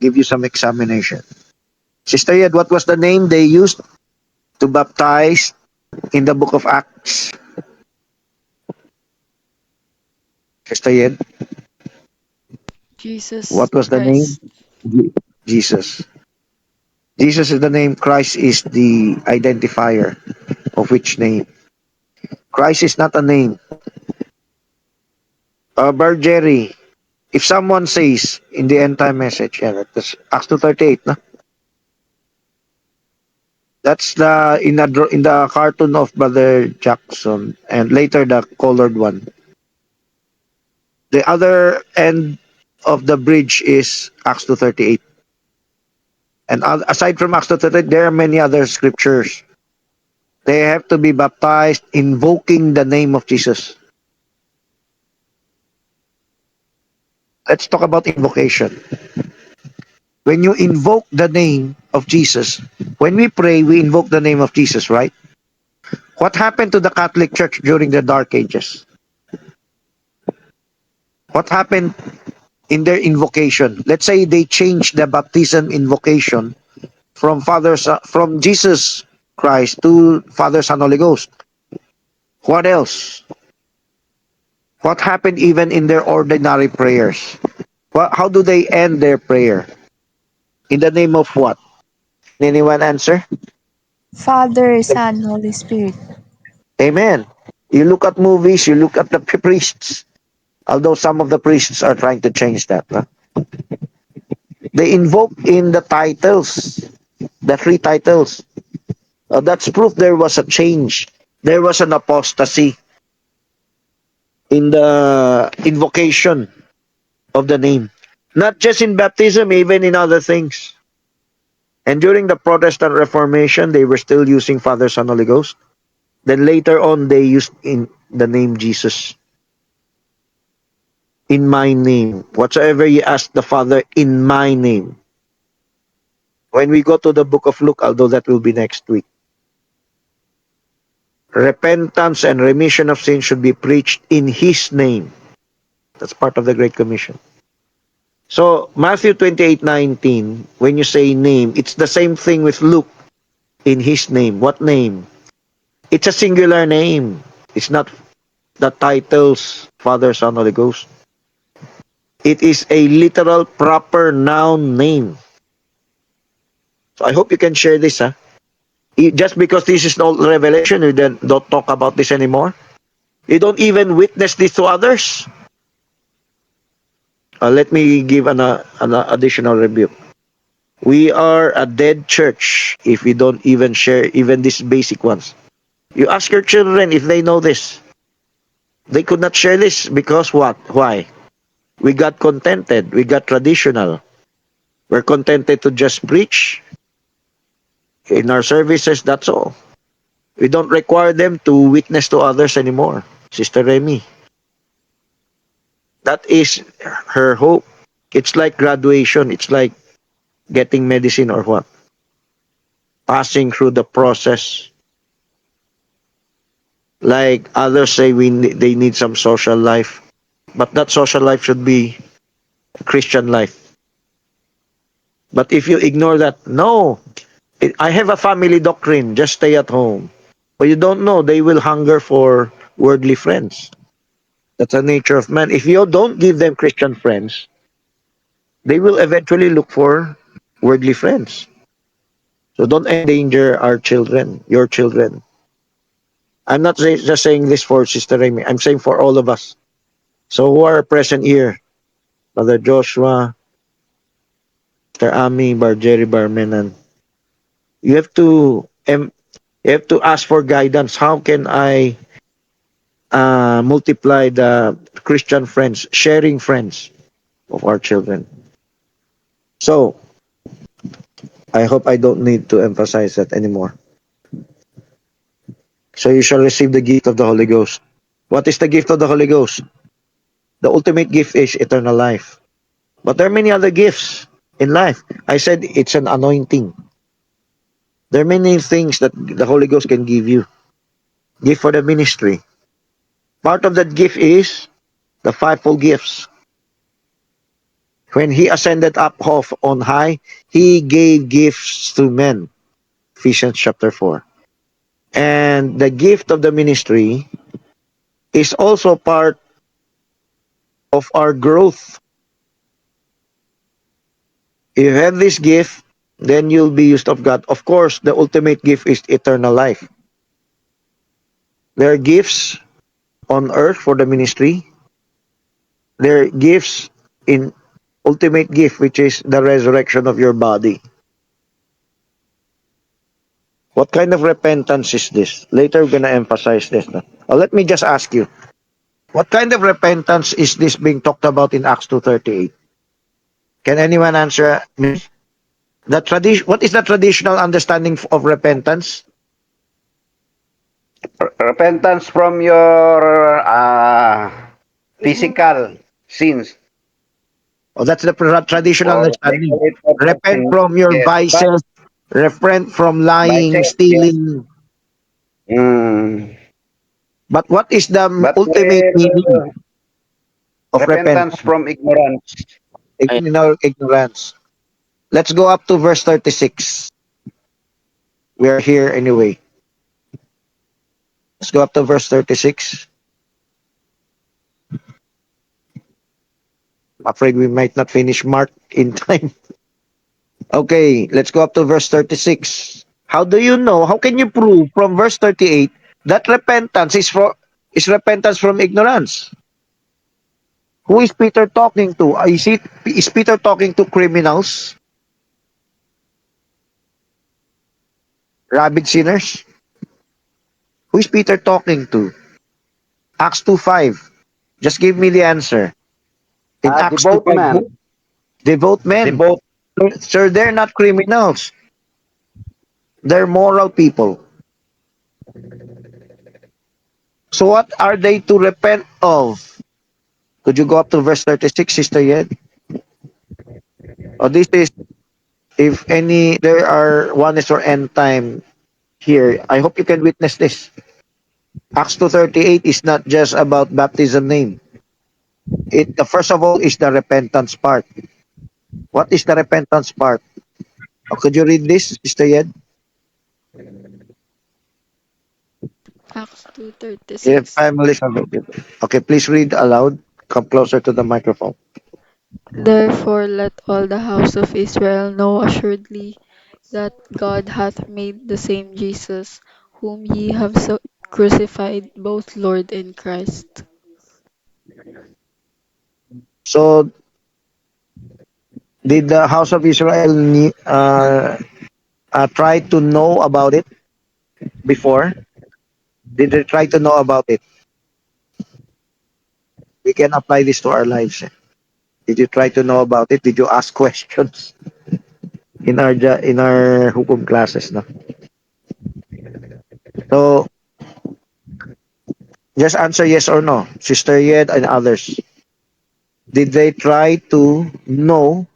give you some examination. Sister Yed, what was the name they used to baptize in the book of Acts? Sister Yed, Jesus what was the name? Christ. Jesus. Jesus is the name. Christ is the identifier of which name. Christ is not a name. Bergeri, if someone says in the end time message, yeah, that's Acts 2:38, no? That's the in the cartoon of Brother Jackson, and later the colored one. The other end of the bridge is Acts 2:38. And aside from Acts 2:38, there are many other scriptures. They have to be baptized invoking the name of Jesus. Let's talk about invocation. When you invoke the name of Jesus, when we pray, we invoke the name of Jesus, right? What happened to the Catholic Church during the Dark Ages? What happened in their invocation? Let's say they changed the baptism invocation from Jesus Christ to Father, Son, Holy Ghost. What else? What happened even in their ordinary prayers? How do they end their prayer? In the name of what? Anyone answer? Father, Son, Holy Spirit. Amen. You look at movies, you look at the priests, although some of the priests are trying to change that. Huh? They invoke in the titles, the three titles. That's proof there was a change. There was an apostasy in the invocation of the name. Not just in baptism, even in other things. And during the Protestant Reformation, they were still using Father, Son, Holy Ghost. Then later on, they used in the name Jesus. In my name. Whatsoever ye ask the Father in my name. When we go to the book of Luke, although that will be next week, repentance and remission of sin should be preached in His name. That's part of the Great Commission. So, Matthew 28:19, when you say name, it's the same thing with Luke, in His name. What name? It's a singular name. It's not the titles Father, Son, Holy Ghost. It is a literal proper noun name. So I hope you can share this. Just because this is not revelation, you then don't talk about this anymore. You don't even witness this to others. Let me give an additional rebuke. We are a dead church if we don't even share even these basic ones. You ask your children if they know this. They could not share this because what? Why? We got contented. We got traditional. We're contented to just preach in our services. That's all. We don't require them to witness to others anymore. Sister Remy. That is her hope. It's like graduation. It's like getting medicine or what? Passing through the process. Like others say, they need some social life. But that social life should be Christian life. But if you ignore that, no, I have a family doctrine, just stay at home. But you don't know, they will hunger for worldly friends. That's the nature of man. If you don't give them Christian friends, they will eventually look for worldly friends. So don't endanger our children, your children. I'm not just saying this for Sister Remy. I'm saying for all of us. So who are present here? Brother Joshua, Sister Ami, Bar Jerry, Bar Menan. You have to ask for guidance. How can I multiply the Christian friends, sharing friends of our children? So I hope I don't need to emphasize that anymore. So you shall receive the gift of the Holy Ghost. What is the gift of the Holy Ghost? The ultimate gift is eternal life. But there are many other gifts in life. I said it's an anointing. There are many things that the Holy Ghost can give you. Gift for the ministry. Part of that gift is the fivefold gifts. When he ascended up on high, he gave gifts to men. Ephesians chapter 4. And the gift of the ministry is also part of our growth. If you have this gift, then you'll be used of God. Of course, the ultimate gift is eternal life. There are gifts on earth for the ministry. There are gifts in ultimate gift, which is the resurrection of your body. What kind of repentance is this? Later, we're going to emphasize this. Let me just ask you, what kind of repentance is this being talked about in Acts 2:38? Can anyone answer me? What is the traditional understanding of repentance? Repentance from your physical sins. Oh, that's the traditional Or understanding. Repent from your yes, vices, repent from lying, vices, yes. stealing. But what is the But ultimate meaning of repentance repentance? from ignorance. Ignorance. Let's go up to verse 36. We are here anyway. Let's go up to verse 36. I'm afraid we might not finish Mark in time. Okay, let's go up to verse 36. How do you know? How can you prove from verse 38 that repentance is repentance from ignorance? Who is Peter talking to? Is Peter talking to criminals? Rabid sinners? Who is Peter talking to? Acts 2:5. Just give me the answer. In Acts Devout 2:5, man. devout men. Devout. Sir, they're not criminals. They're moral people. So what are they to repent of? Could you go up to verse 36, Sister Yed? Oh, this is, if any, there are oneness or end time here. I hope you can witness this. Acts 2:38 is not just about baptism name. First of all is the repentance part. What is the repentance part? Could you read this, Sister Yed? Acts If 2:36. families are okay, please read aloud. Come closer to the microphone. Therefore let all the house of Israel know assuredly that God hath made the same Jesus, whom ye have crucified, both Lord and Christ. So, did the house of Israel try to know about it before? Did they try to know about it? We can apply this to our lives. Did you try to know about it? Did you ask questions in our hukum classes? No. So just answer yes or no, Sister Yed and others. Did they try to know?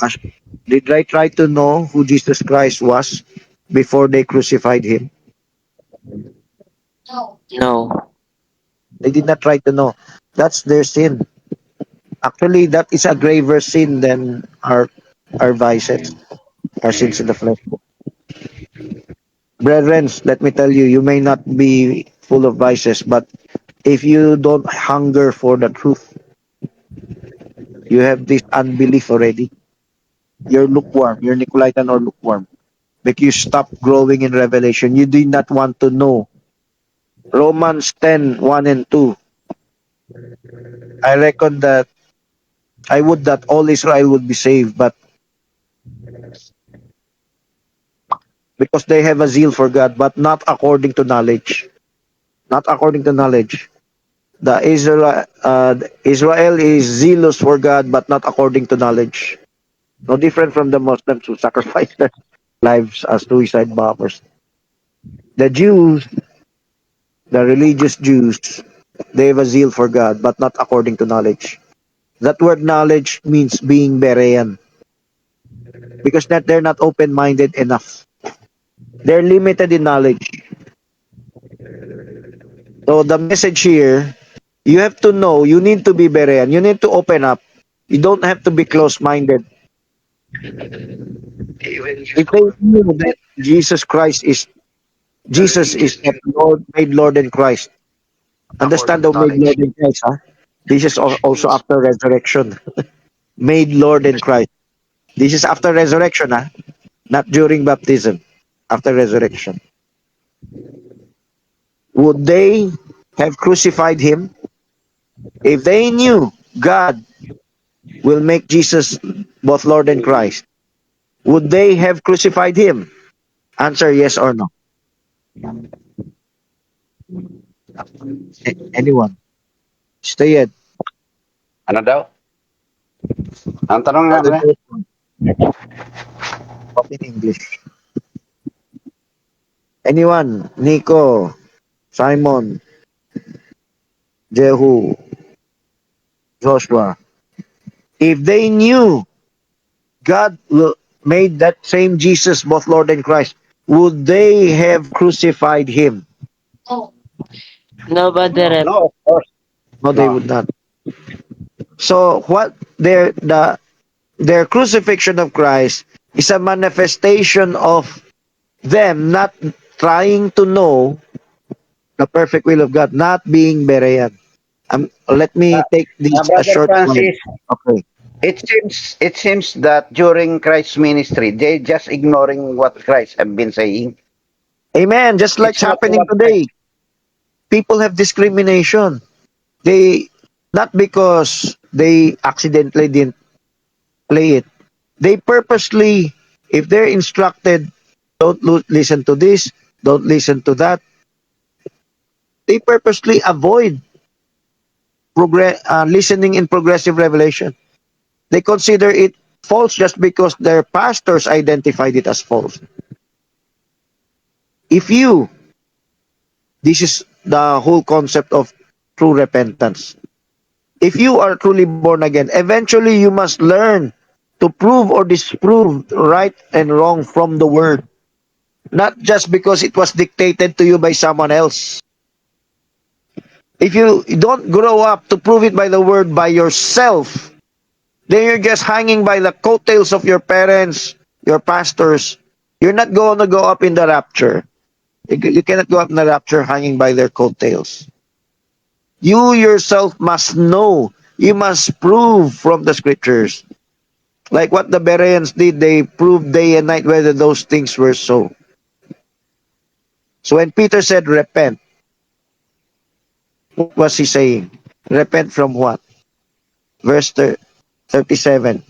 as- Did they try to know who Jesus Christ was before they crucified him? No. They did not try to know. That's their sin. Actually, that is a graver sin than our vices, our sins in the flesh. Brethren, let me tell you, you may not be full of vices, but if you don't hunger for the truth, you have this unbelief already. You're lukewarm. You're Nicolaitan or lukewarm. Because you stop growing in revelation. You do not want to know. Romans 10:1 and 2. I reckon that I would that all Israel would be saved, but because they have a zeal for God, but not according to knowledge. Not according to knowledge. Israel is zealous for God, but not according to knowledge. No different from the Muslims who sacrifice their lives as suicide bombers. The Jews, the religious Jews, they have a zeal for God, but not according to knowledge. That word knowledge means being Berean, because that they're not open-minded enough. They're limited in knowledge. So the message here, you have to know, you need to be Berean, you need to open up. You don't have to be close-minded. If they knew that Jesus is not Lord, made Lord in Christ. Understand the made Lord in Christ, huh? This is also after resurrection. Made Lord in Christ. This is after resurrection, huh? Not during baptism. After resurrection. Would they have crucified him? If they knew God will make Jesus both Lord and Christ, would they have crucified him? Answer yes or no. Anyone? Stay it. Ano daw? Ang tanong nga, Brother pre? Jason, talk in English. Anyone? Nico, Simon, Jehu, Joshua. If they knew God made that same Jesus both Lord and Christ, would they have crucified him? No, Brother Rep. No, of course. No, they No. would not. So what their crucifixion of Christ is a manifestation of them not trying to know the perfect will of God, not being Berean. Let me take this a Brother short while. Francis, Okay. it seems that during Christ's ministry, they just ignoring what Christ have been saying. Amen. Just like It's it's not happening what Christ. today. People have discrimination. They not because they accidentally didn't play it. They purposely, if they're instructed, don't listen to this, don't listen to that. They purposely avoid listening in progressive revelation. They consider it false just because their pastors identified it as false. If you, this is the whole concept of true repentance. If you are truly born again, eventually you must learn to prove or disprove right and wrong from the word. Not just because it was dictated to you by someone else. If you don't grow up to prove it by the word by yourself, then you're just hanging by the coattails of your parents, your pastors. You're not going to go up in the rapture. You cannot go up in the rapture hanging by their coattails. You yourself must know. You must prove from the scriptures. Like what the Bereans did, they proved day and night whether those things were so. So when Peter said repent, what was he saying? Repent from what? Verse 37.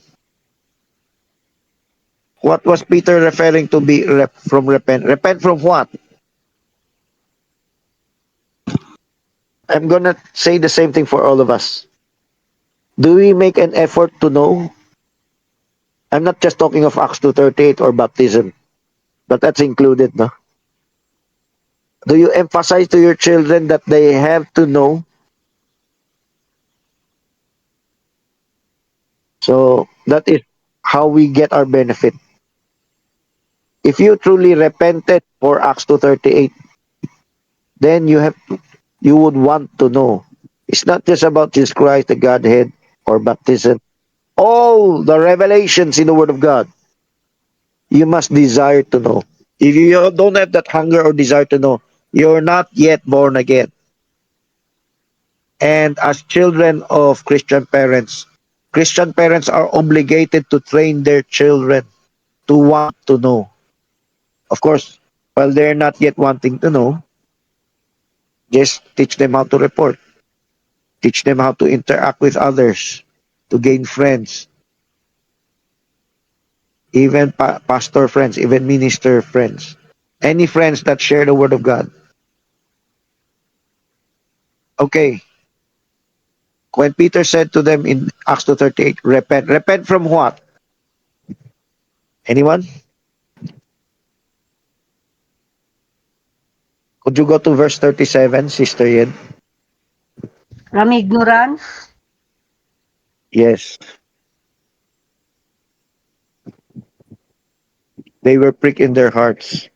What was Peter referring to be from repent? Repent from what? I'm gonna say the same thing for all of us. Do we make an effort to know? I'm not just talking of Acts 2:38 or baptism, but that's included, no? Do you emphasize to your children that they have to know? So that is how we get our benefit. If you truly repented for Acts 2:38, then you would want to know. It's not just about Jesus Christ, the Godhead, or baptism. All the revelations in the Word of God, you must desire to know. If you don't have that hunger or desire to know, you're not yet born again. And as children of Christian parents are obligated to train their children to want to know. Of course, while they're not yet wanting to know, just teach them how to report. Teach them how to interact with others, to gain friends, even pastor friends, even minister friends. Any friends that share the word of God. Okay, when Peter said to them in Acts 2:38, repent. Repent from what? Anyone? Could you go to verse 37, Sister Yen? From ignorance. Yes. They were pricked in their hearts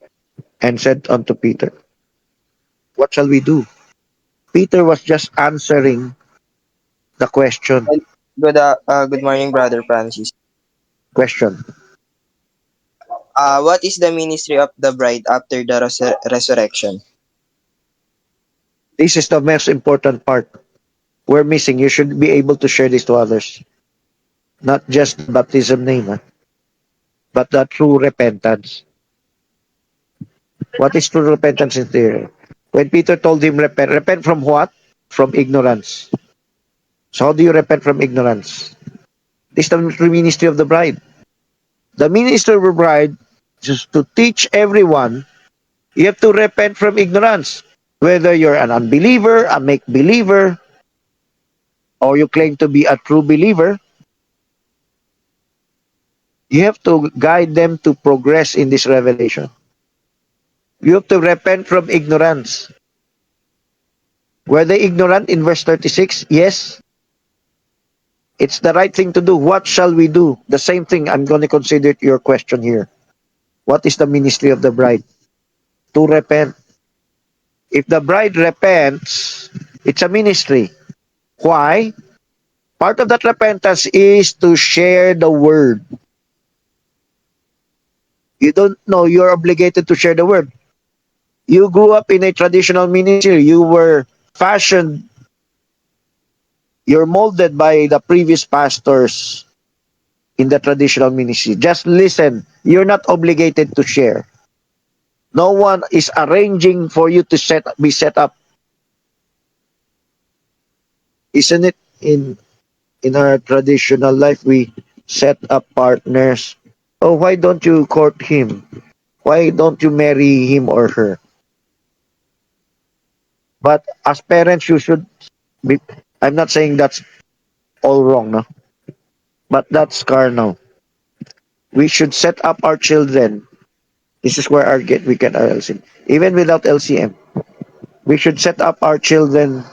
and said unto Peter, what shall we do? Peter was just answering the question. Good morning, Brother Francis. Question. What is the ministry of the bride after the resurrection? This is the most important part. We're missing. You should be able to share this to others. Not just the baptism name, but the true repentance. What is true repentance in there? When Peter told him repent, repent from what? From ignorance. So how do you repent from ignorance? This is the true ministry of the bride. The ministry of the bride is to teach everyone. You have to repent from ignorance. Whether you're an unbeliever, a make-believer, or you claim to be a true believer, you have to guide them to progress in this revelation. You have to repent from ignorance. Were they ignorant in verse 36? Yes. It's the right thing to do. What shall we do? The same thing. I'm going to consider your question here. What is the ministry of the bride? To repent. If the bride repents, it's a ministry. Why? Part of that repentance is to share the word. You don't know you're obligated to share the word. You grew up in a traditional ministry. You were fashioned, you're molded by the previous pastors in the traditional ministry. Just listen. You're not obligated to share. No one is arranging for you to be set up. Isn't it in our traditional life we set up partners? Oh, why don't you court him? Why don't you marry him or her? But as parents, you should be. I'm not saying that's all wrong, no, but that's carnal. We should set up our children. This is where we get our LCM. Even without LCM, we should set up our children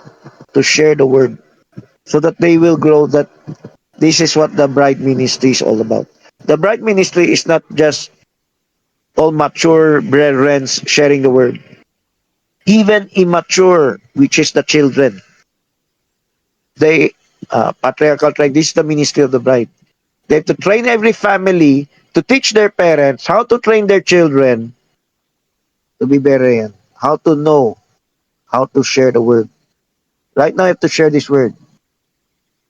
to share the word so that they will grow. That this is what the bride ministry is all about. The bride ministry is not just all mature brethren sharing the word. Even immature, which is the children, they patriarchal tribe. This is the ministry of the bride. They have to train every family to teach their parents how to train their children to be Berean, how to know, how to share the word. Right now, you have to share this word.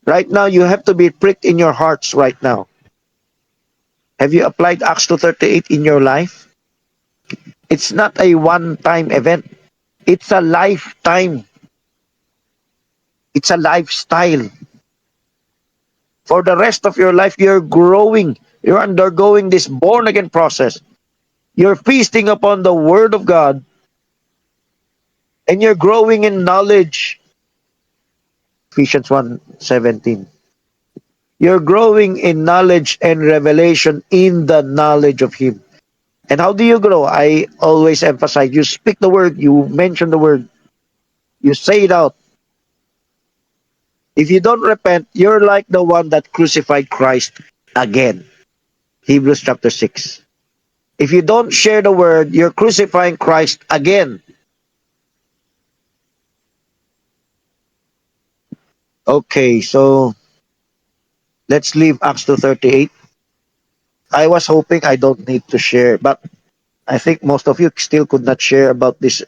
Right now, you have to be pricked in your hearts right now. Have you applied Acts 2:38 in your life? It's not a one-time event. It's a lifetime. It's a lifestyle. For the rest of your life, you're growing. You're undergoing this born-again process. You're feasting upon the Word of God, and you're growing in knowledge. Ephesians 1:17. You're growing in knowledge and revelation in the knowledge of Him. And how do you grow? I always emphasize, you speak the Word, you mention the Word, you say it out. If you don't repent, you're like the one that crucified Christ again. Hebrews chapter 6. If you don't share the Word, you're crucifying Christ again. Okay, so let's leave Acts 2:38. I was hoping I don't need to share, but I think most of you still could not share about this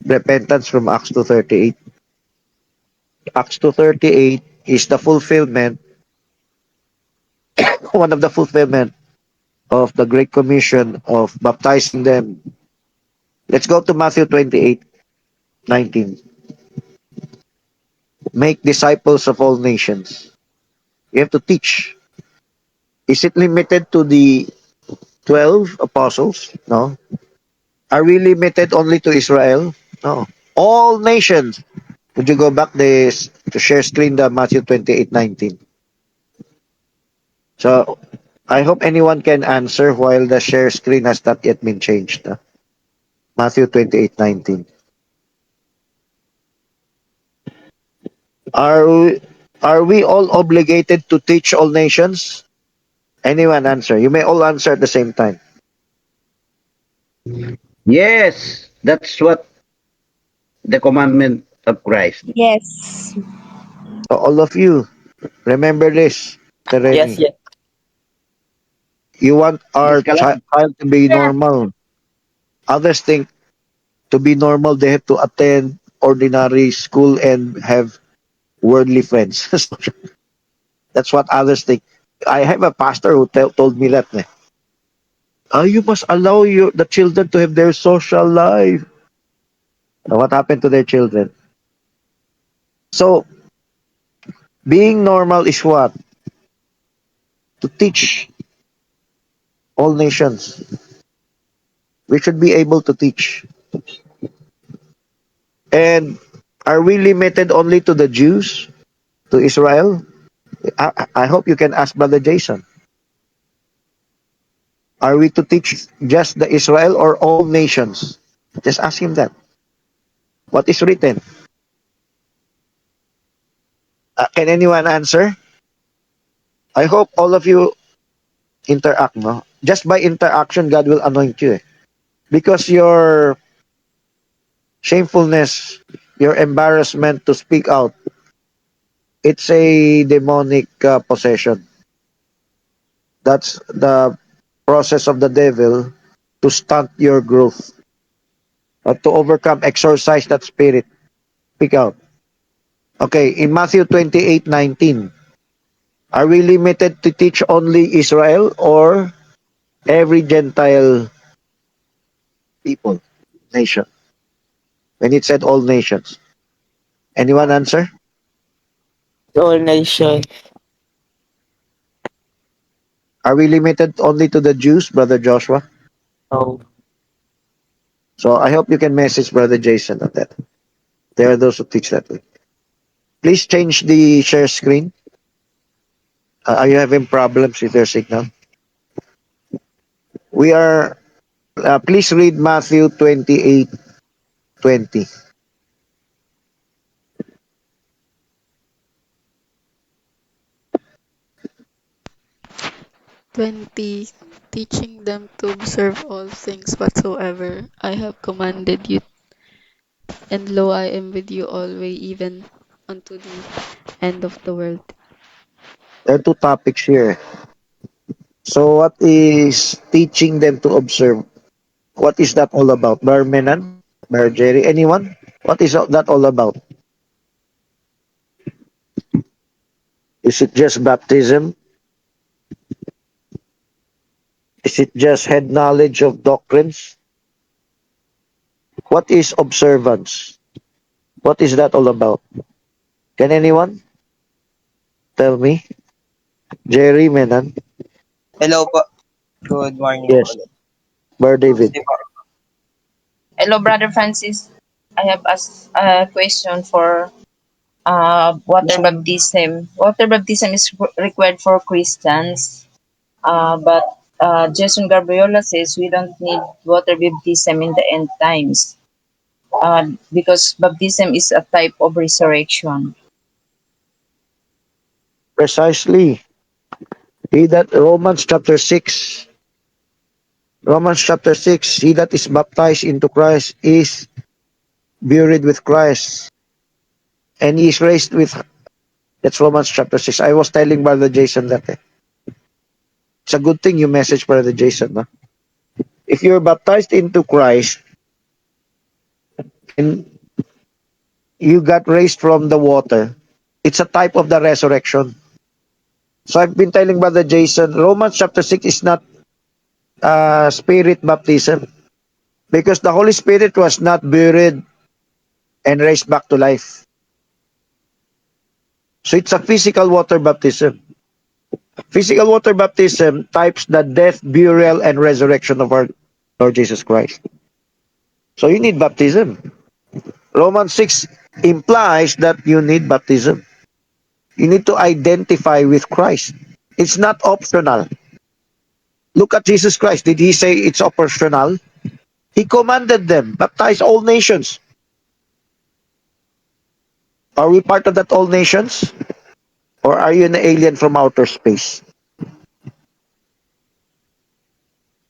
repentance from Acts 2:38. Acts 2:38 is the fulfillment, one of the fulfillment of the Great Commission of baptizing them. Let's go to Matthew 28:19. Make disciples of all nations. You have to teach. Is it limited to the 12 apostles? No. Are we limited only to Israel? No. All nations. Could you go back this to share screen the Matthew 28:19? So I hope anyone can answer while the share screen has not yet been changed. Matthew 28:19. Are we all obligated to teach all nations? Anyone answer? You may all answer at the same time. Yes, that's what the commandment of Christ. Yes. So all of you, remember this, Yes, Tereni. yes. You want our Yes, Kalan. child to be normal. Others think to be normal, they have to attend ordinary school and have worldly friends. That's what others think. I have a pastor who told me that. You must allow the children to have their social life. What happened to their children? So, being normal is what? To teach all nations. We should be able to teach. And are we limited only to the Jews, to Israel? I hope you can ask Brother Jason. Are we to teach just the Israel or all nations? Just ask him that. What is written? Can anyone answer? I hope all of you interact, no? Just by interaction, God will anoint you. Because your shamefulness, your embarrassment to speak out, it's a demonic possession. That's the process of the devil to stunt your growth. To overcome, exorcise that spirit. Speak out. Okay, in Matthew 28:19, are we limited to teach only Israel or every Gentile people, nation? When it said all nations. Anyone answer? All nation. Are we limited only to the Jews, Brother Joshua? Oh. So I hope you can message Brother Jason on that. There are those who teach that way. Please change the share screen. Are you having problems with your signal? We are, please read Matthew 28:20. 20. Teaching them to observe all things whatsoever I have commanded you, and lo, I am with you always, even unto the end of the world. There are two topics here. So what is teaching them to observe? What is that all about? Bar Menan? Bar Jerry? Anyone? What is that all about? Is it just baptism? Is it just head knowledge of doctrines? What is observance? What is that all about? Can anyone tell me? Jerry Menan? Hello po. Good morning po Yes. ulit. Bar David. Hello, Brother Francis. I have a question for water baptism. Water baptism is required for Christians, but Jason Gabriola says we don't need water baptism in the end times because baptism is a type of resurrection. Precisely. He that Romans chapter 6. Romans chapter 6. He that is baptized into Christ is buried with Christ. And he is raised with. That's Romans chapter 6. I was telling Brother Jason that. It's a good thing you message Brother Jason. No? If you're baptized into Christ and you got raised from the water, it's a type of the resurrection. So I've been telling Brother Jason, Romans chapter 6 is not spirit baptism because the Holy Spirit was not buried and raised back to life. So it's a physical water baptism. Physical water baptism types the death, burial, and resurrection of our Lord Jesus Christ. So you need baptism. Romans 6 implies that you need baptism. You need to identify with Christ. It's not optional. Look at Jesus Christ. Did he say it's optional? He commanded them, baptize all nations. Are we part of that all nations? Or are you an alien from outer space?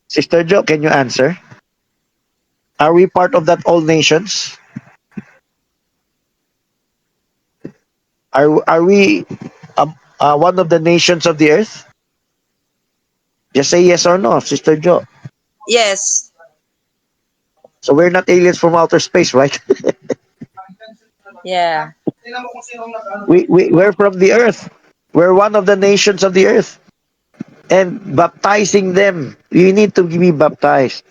Sister Jo, can you answer? Are we part of that all nations? Are we one of the nations of the earth? Just say yes or no, Sister Jo. Yes. So we're not aliens from outer space, right? Yeah. We're from the earth. We're one of the nations of the earth. And baptizing them, you need to be baptized.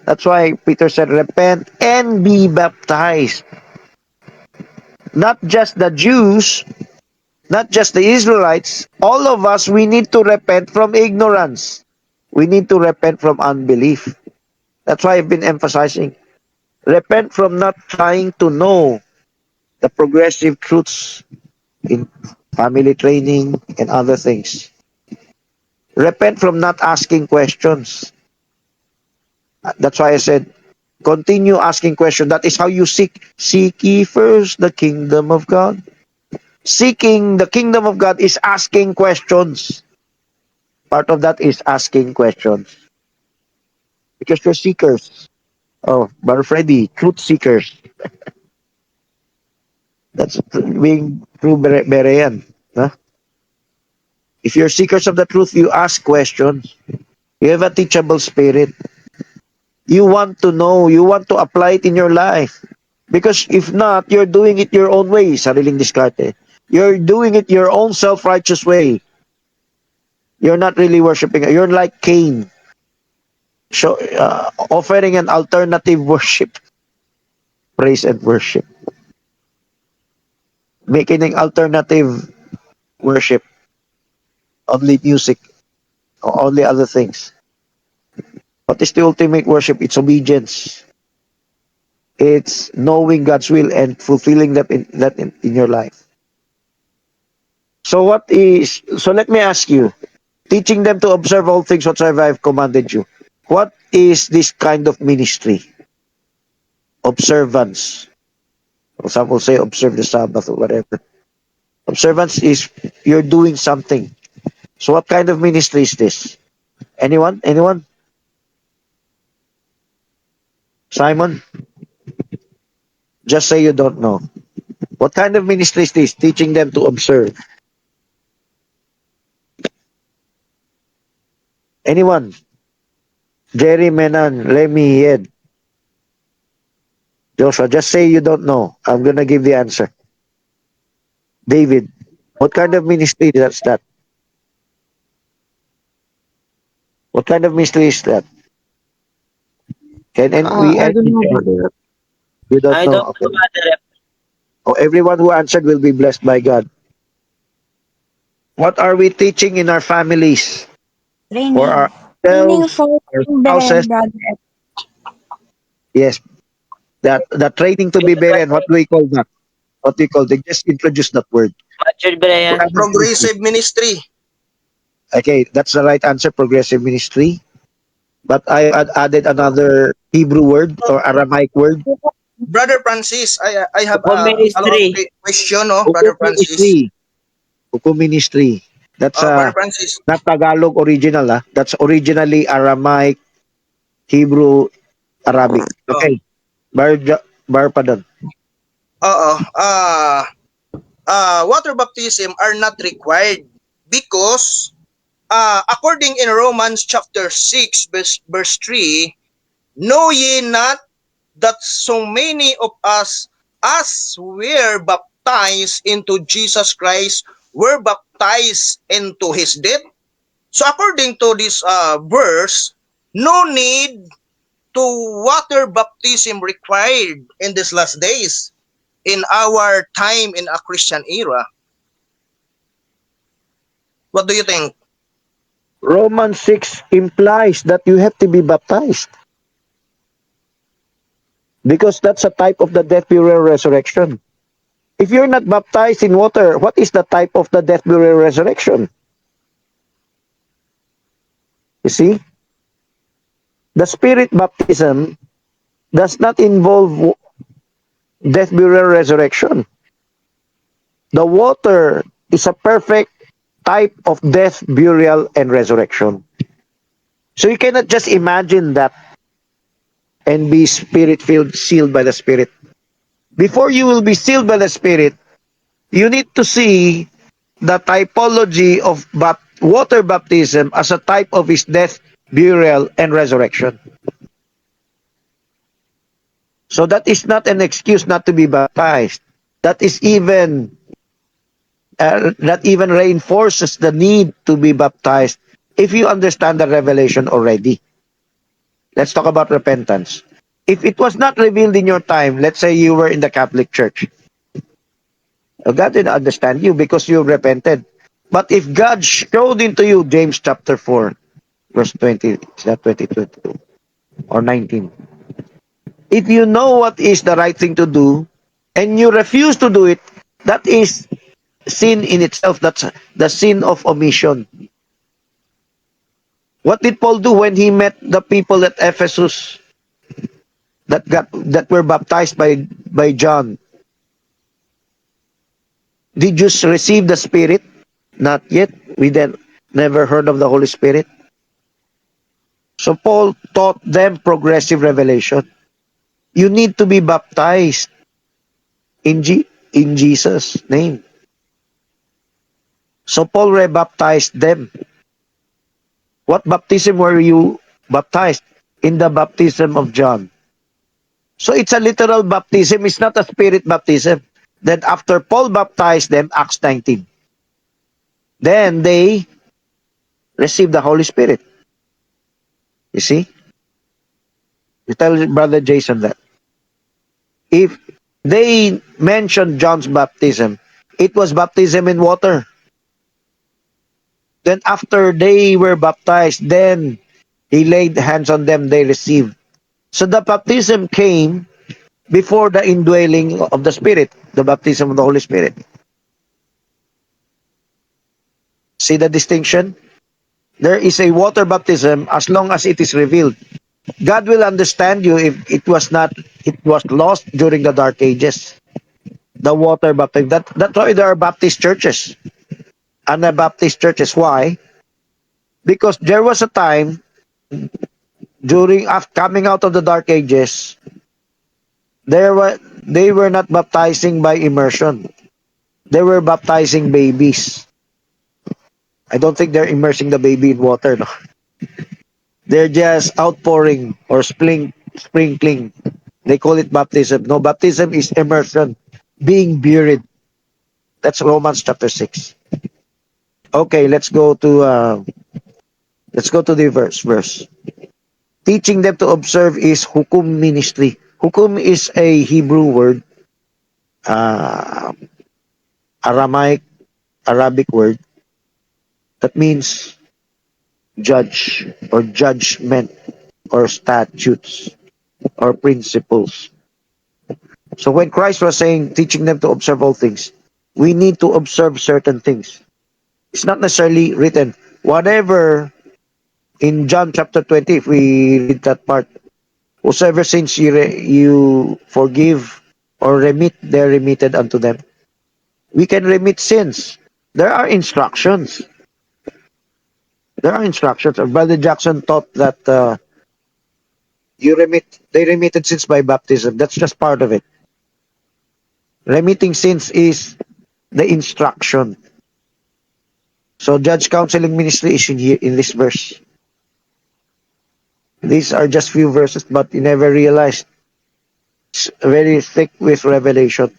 That's why Peter said, repent and be baptized. Not just the Jews, not just the Israelites, all of us, we need to repent from ignorance. We need to repent from unbelief. That's why I've been emphasizing. Repent from not trying to know the progressive truths in family training and other things. Repent from not asking questions. That's why I said, continue asking questions. That is how you seek. Seek ye first the kingdom of God. Seeking the kingdom of God is asking questions. Part of that is asking questions. Because you're seekers. Oh, Brother Freddy, truth seekers. That's being true Berean. Huh? If you're seekers of the truth, you ask questions. You have a teachable spirit. You want to know, you want to apply it in your life. Because if not, you're doing it your own way, sariling diskarte. You're doing it your own self-righteous way. You're not really worshiping. You're like Cain, offering an alternative worship, praise and worship. Making an alternative worship, only music, or only other things. What is the ultimate worship? It's obedience. It's knowing God's will and fulfilling that in your life. So let me ask you, teaching them to observe all things whatsoever I have commanded you. What is this kind of ministry? Observance. Some will say observe the Sabbath or whatever. Observance is you're doing something. So what kind of ministry is this? Anyone? Anyone? Simon? Just say you don't know. What kind of ministry is this? Teaching them to observe. Anyone? Jerry Menan, Lemmy Yed. Joshua, just say you don't know. I'm gonna give the answer. David, what kind of ministry that's that? What kind of mystery is that? And we I end don't know, it. Brother. You don't I know. don't Okay. know, Brother. Oh, everyone who answered will be blessed by God. What are we teaching in our families? For Training. Training ourselves, for our Beren, spouses? Brother. Yes. That training to be buried. What do we call that? What do we call? They just introduce that word. Matured Brian. Progressive ministry. Okay, that's the right answer. Progressive ministry. But I added another Hebrew word or Aramaic word. Brother Francis, I have Hukom a follow-up Ministry. question, no, Hukom Brother Francis. ministry. Hukom ministry. That's Brother Francis. not Tagalog original. That's originally Aramaic, Hebrew, Arabic. Oh, Okay. Bar pa doon. oo. Water baptism are not required because according in Romans chapter 6 verse 3, know ye not that so many of us as were baptized into Jesus Christ were baptized into his death? So according to this verse, no need to water baptism required in these last days in our time in a Christian era. What do you think? Romans 6 implies that you have to be baptized. Because that's a type of the death, burial, resurrection. If you're not baptized in water, what is the type of the death, burial, resurrection? You see? The spirit baptism does not involve death, burial, resurrection. The water is a perfect type of death, burial, and resurrection. So you cannot just imagine that and be spirit filled, sealed by the Spirit. Before you will be sealed by the Spirit, you need to see the typology of water baptism as a type of his death, burial, and resurrection. So that is not an excuse not to be baptized. That is that even reinforces the need to be baptized if you understand the revelation already. Let's talk about repentance. If it was not revealed in your time, let's say you were in the Catholic Church, God didn't understand you because you repented. But if God showed into you, James chapter 4, verse 20, is that 22 or 19? If you know what is the right thing to do and you refuse to do it, that is sin in itself. That's the sin of omission. What did Paul do when he met the people at Ephesus that were baptized by John? Did you receive the Spirit? Not yet. We then never heard of the Holy Spirit. So Paul taught them progressive revelation. You need to be baptized in Jesus' name. So Paul rebaptized them. What baptism were you baptized? In the baptism of John. So it's a literal baptism. It's not a spirit baptism. Then after Paul baptized them, Acts 19, then they received the Holy Spirit. You see? You tell Brother Jason that. If they mentioned John's baptism, it was baptism in water. Then after they were baptized, then he laid hands on them, they received. So the baptism came before the indwelling of the Spirit, the baptism of the Holy Spirit. See the distinction? There is a water baptism as long as it is revealed. God will understand you if it was lost during the dark ages. The water baptism. That's why there are Baptist churches. Anabaptist churches. Why? Because there was a time during coming out of the dark ages, they were not baptizing by immersion. They were baptizing babies. I don't think they're immersing the baby in water. No? They're just outpouring or sprinkling. They call it baptism. No, baptism is immersion, being buried. That's Romans chapter 6. Okay, let's go to Let's go to the verse. Teaching them to observe is hukum ministry. Hukum is a Hebrew word, uh, Arabic word that means judge or judgment or statutes or principles. So when Christ was saying, teaching them to observe all things, we need to observe certain things. It's not necessarily written. Whatever in John chapter 20, if we read that part, whosoever sins you forgive or remit, they're remitted unto them. We can remit sins. There are instructions. Brother Jackson taught that they remitted sins by baptism. That's just part of it. Remitting sins is the instruction. So judge counseling ministry is in this verse. These are just few verses, but you never realized it's very thick with revelation.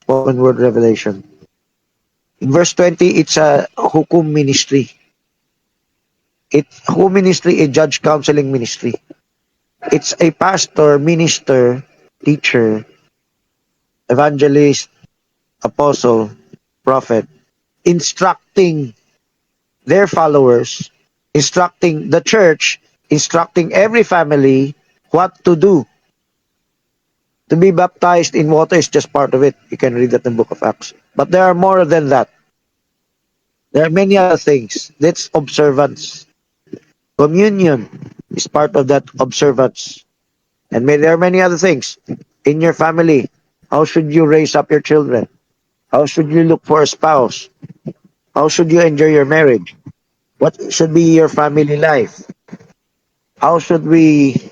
Spoken word revelation. In verse 20, it's a hukum ministry. Hukum ministry, a judge counseling ministry. It's a pastor, minister, teacher, evangelist, apostle, prophet, instructing their followers, instructing the church, instructing every family what to do. To be baptized in water is just part of it. You can read that in the book of Acts. But there are more than that. There are many other things. That's observance. Communion is part of that observance. And there are many other things. In your family, how should you raise up your children? How should you look for a spouse? How should you enjoy your marriage? What should be your family life? How should we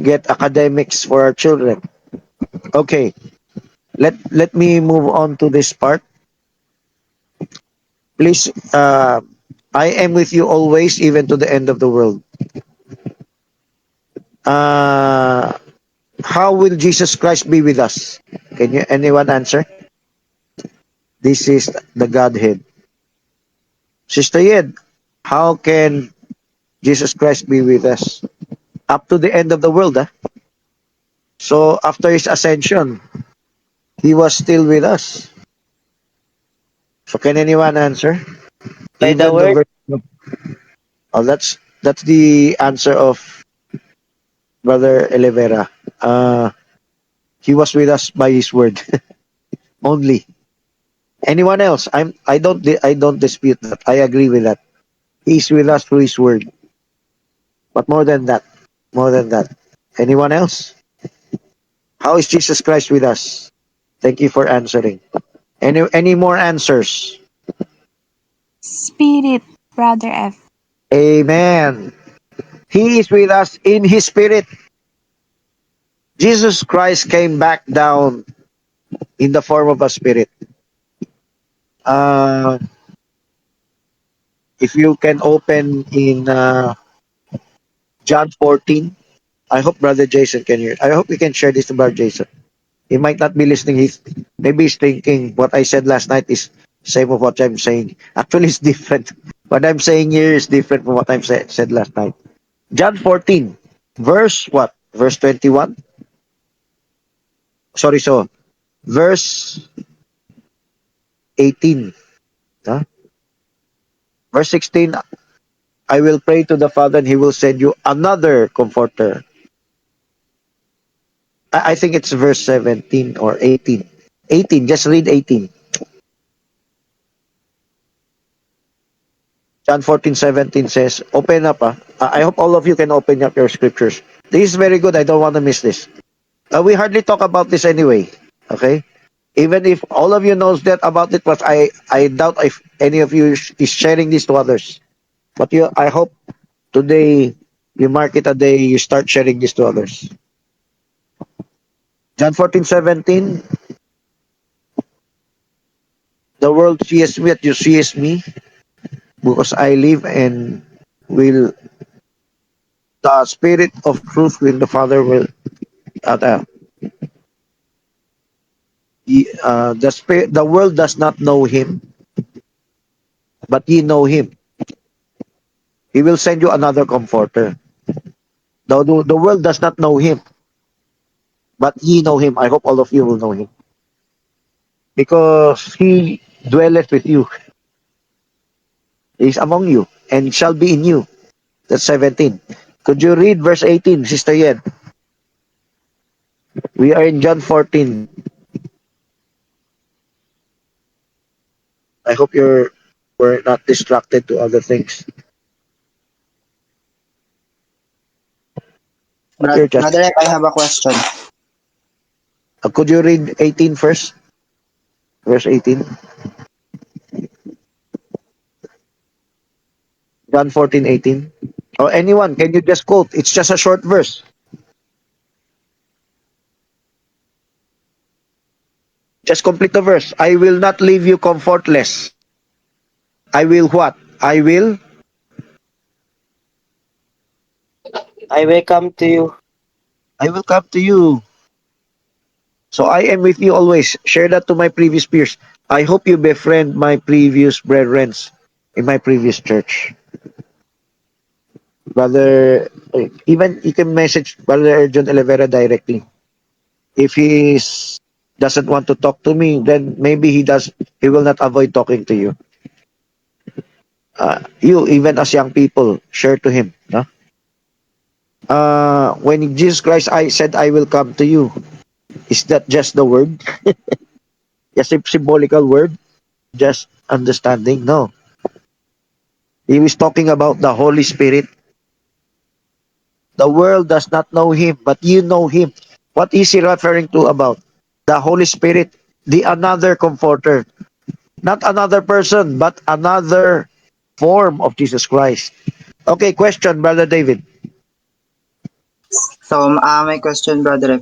get academics for our children? Okay, let me move on to this part. Please, I am with you always, even to the end of the world. How will Jesus Christ be with us? Can anyone answer? This is the Godhead. Sister Yed, how can Jesus Christ be with us? Up to the end of the world, huh? So after his ascension, he was still with us. So can anyone answer? By the word. Oh, that's the answer of Brother Elevera. He was with us by his word only. Anyone else? I don't dispute that. I agree with that. He's with us through his word. But more than that. Anyone else? How is Jesus Christ with us? Thank you for answering. Any more answers? Spirit, Brother F. Amen. He is with us in his spirit. Jesus Christ came back down in the form of a spirit. If you can open in John 14, I hope Brother Jason can hear. I hope we can share this to Brother Jason. He might not be listening. Maybe he's thinking what I said last night is same of what I'm saying. Actually, it's different. What I'm saying here is different from what I said last night. John 14, verse what? Verse 21? Sorry, so verse 18. Huh? Verse 16, I will pray to the Father and he will send you another comforter. I think it's verse 17 or 18. 18, just read 18. John 14:17 says, open up. I hope all of you can open up your scriptures. This is very good. I don't want to miss this. We hardly talk about this anyway. Okay? Even if all of you knows that about it, but I doubt if any of you is sharing this to others. But I hope today you mark it a day, you start sharing this to others. John 14:17. The world sees me, that you sees me, because I live and will. The Spirit of truth will the Father will. The world does not know him, but ye know him. He will send you another comforter. The world does not know him, but ye know him. I hope all of you will know him. Because he dwelleth with you. He is among you and shall be in you. That's 17. Could you read verse 18, Sister Yen? We are in John 14. I hope we're not distracted to other things. You're just, Brother, I have a question. could you read 18 first? Verse 18. John 14:18. Or anyone, can you just quote? It's just a short verse. Just complete the verse. I will not leave you comfortless. I will what? I will come to you. come to you. So I am with you always. Share that to my previous peers. I hope you befriend my previous brethren in my previous church. Brother, even you can message Brother John Olivera directly. If doesn't want to talk to me, then maybe he will not avoid talking to you. You, even as young people, share to him. No? When Jesus Christ I said, I will come to you, is that just the word? Just a symbolical word? Just understanding? No. He was talking about the Holy Spirit. The world does not know him, but you know him. What is he referring to about? The Holy Spirit, the another comforter. Not another person, but another form of Jesus Christ. Okay, question, Brother David. So, my question, Brother,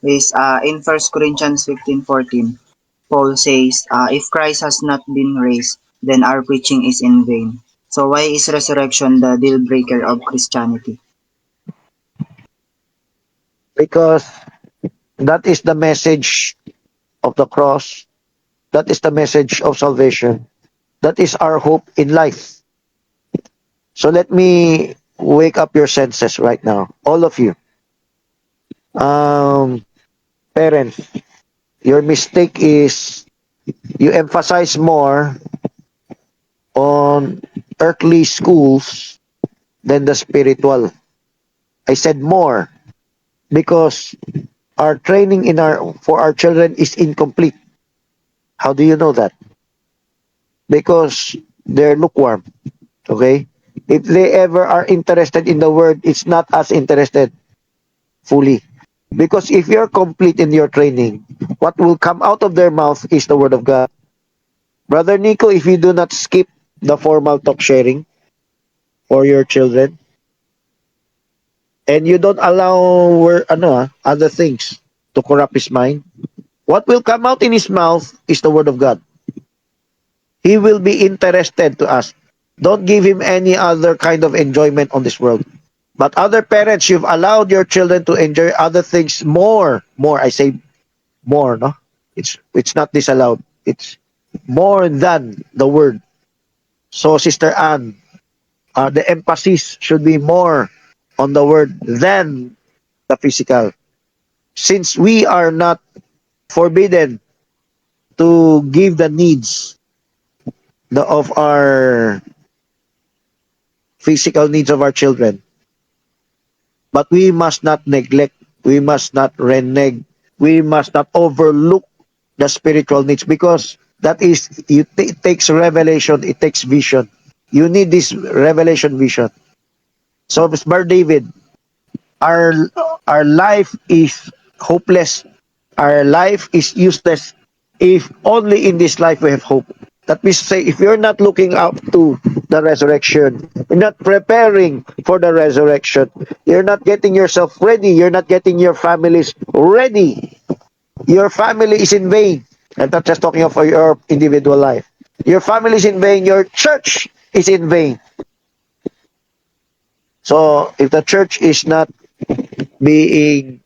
is in 1 Corinthians 15:14, Paul says, if Christ has not been raised, then our preaching is in vain. So why is resurrection the deal breaker of Christianity? Because that is the message of the cross. That is the message of salvation. That is our hope in life. So let me wake up your senses right now, all of you. Parents, your mistake is you emphasize more on earthly schools than the spiritual. I said more because our training for our children is incomplete. How do you know that? Because they're lukewarm. Okay? If they ever are interested in the word, it's not as interested fully. Because if you're complete in your training, what will come out of their mouth is the word of God. Brother Nico, if you do not skip the formal talk sharing for your children, and you don't allow other things to corrupt his mind, what will come out in his mouth is the word of God. He will be interested to us. Don't give him any other kind of enjoyment on this world. But other parents, you've allowed your children to enjoy other things more. I say more, no? It's not disallowed. It's more than the word. So, Sister Anne, the emphasis should be more on the word than the physical. Since we are not forbidden to give the needs of our physical needs of our children, but we must not neglect, we must not renege, we must not overlook the spiritual needs, because that is, it takes revelation, it takes vision. You need this revelation vision. So, Brother David, our life is hopeless. Our life is useless if only in this life we have hope. That means to say, if you're not looking up to the resurrection, you're not preparing for the resurrection, you're not getting yourself ready, you're not getting your families ready, your family is in vain. I'm not just talking of your individual life. Your family is in vain, your church is in vain. So, if the church is not being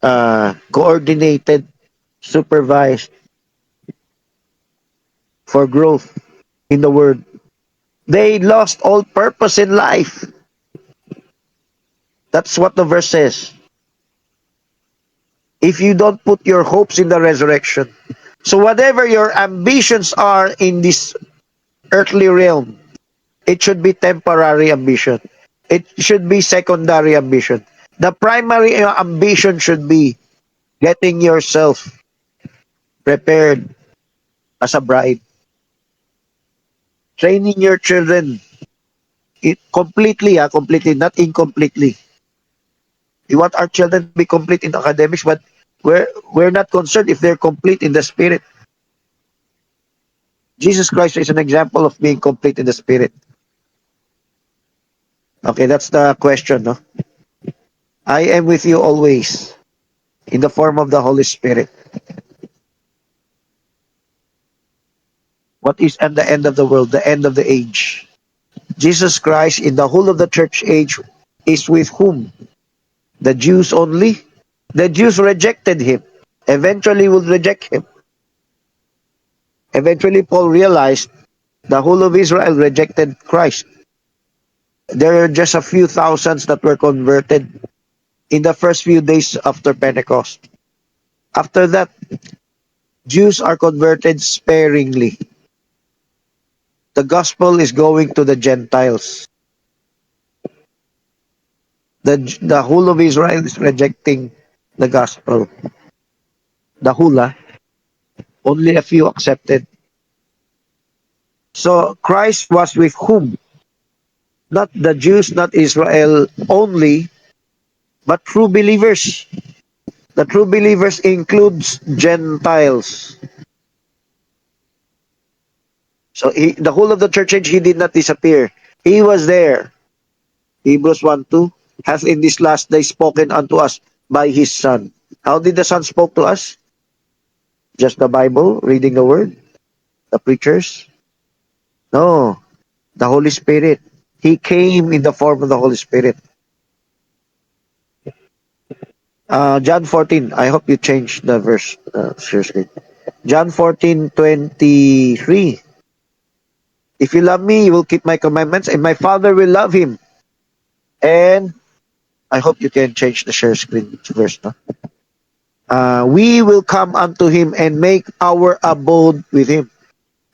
coordinated, supervised for growth in the word, They lost all purpose in life. That's what the verse says. If you don't put your hopes in the resurrection. So whatever your ambitions are in this earthly realm, it should be temporary ambition. It should be secondary ambition. The primary ambition should be getting yourself prepared as a bride. Training your children completely, not incompletely. We want our children to be complete in academics, but we're not concerned if they're complete in the spirit. Jesus Christ is an example of being complete in the spirit. Okay, that's the question, no? I am with you always in the form of the Holy Spirit. What is at the end of the world, the end of the age? Jesus Christ in the whole of the church age is with whom? The Jews only? The Jews rejected him. Eventually will reject him. Eventually Paul realized the whole of Israel rejected Christ. There are just a few thousands that were converted in the first few days after Pentecost. After that, Jews are converted sparingly. The gospel is going to the Gentiles. The whole of Israel is rejecting the gospel. The whole, only a few accepted. So Christ was with whom? Not the Jews, not Israel only, but true believers. The true believers includes Gentiles. So the whole of the church age, he did not disappear. He was there. Hebrews 1:2 hath in this last day spoken unto us by his Son. How did the Son spoke to us? Just the Bible, reading the word? The preachers? No. The Holy Spirit. He came in the form of the Holy Spirit. John 14. I hope you changed the verse. Seriously. John 14:23. If you love me, you will keep my commandments, and my Father will love him. And I hope you can change the share screen verse. No? We will come unto him and make our abode with him.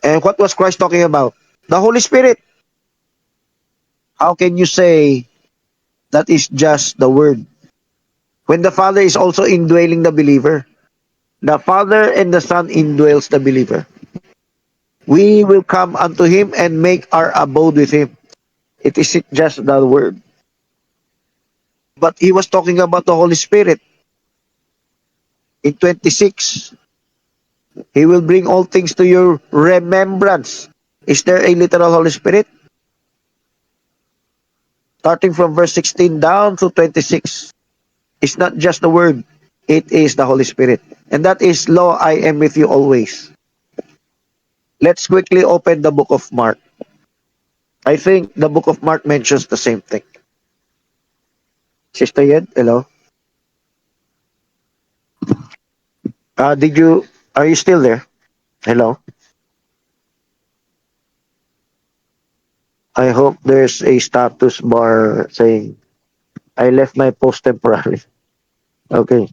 And what was Christ talking about? The Holy Spirit. How can you say that is just the word? When the Father is also indwelling the believer. The Father and the Son indwells the believer. We will come unto him and make our abode with him. It isn't just the word. But he was talking about the Holy Spirit. In 26, he will bring all things to your remembrance. Is there a literal Holy Spirit? Starting from verse 16 down to 26. It's not just the word. It is the Holy Spirit. And that is, lo, I am with you always. Let's quickly open the book of Mark. I think the book of Mark mentions the same thing. Sister Yed, hello? Are you still there? Hello? I hope there's a status bar saying, I left my post temporarily. Okay.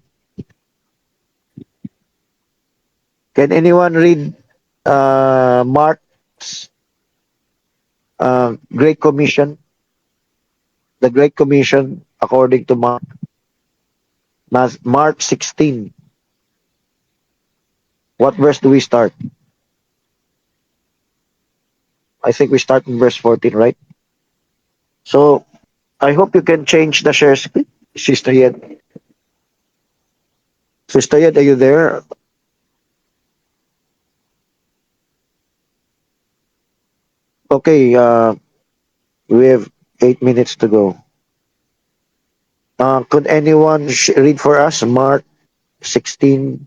Can anyone read Mark's Great Commission? The Great Commission according to Mark. Mark 16. What verse do we start? I think we start in verse 14, right? So, I hope you can change the share screen, Sister Yed. Sister Yed, are you there? Okay, we have 8 minutes to go. Could anyone read for us Mark 16,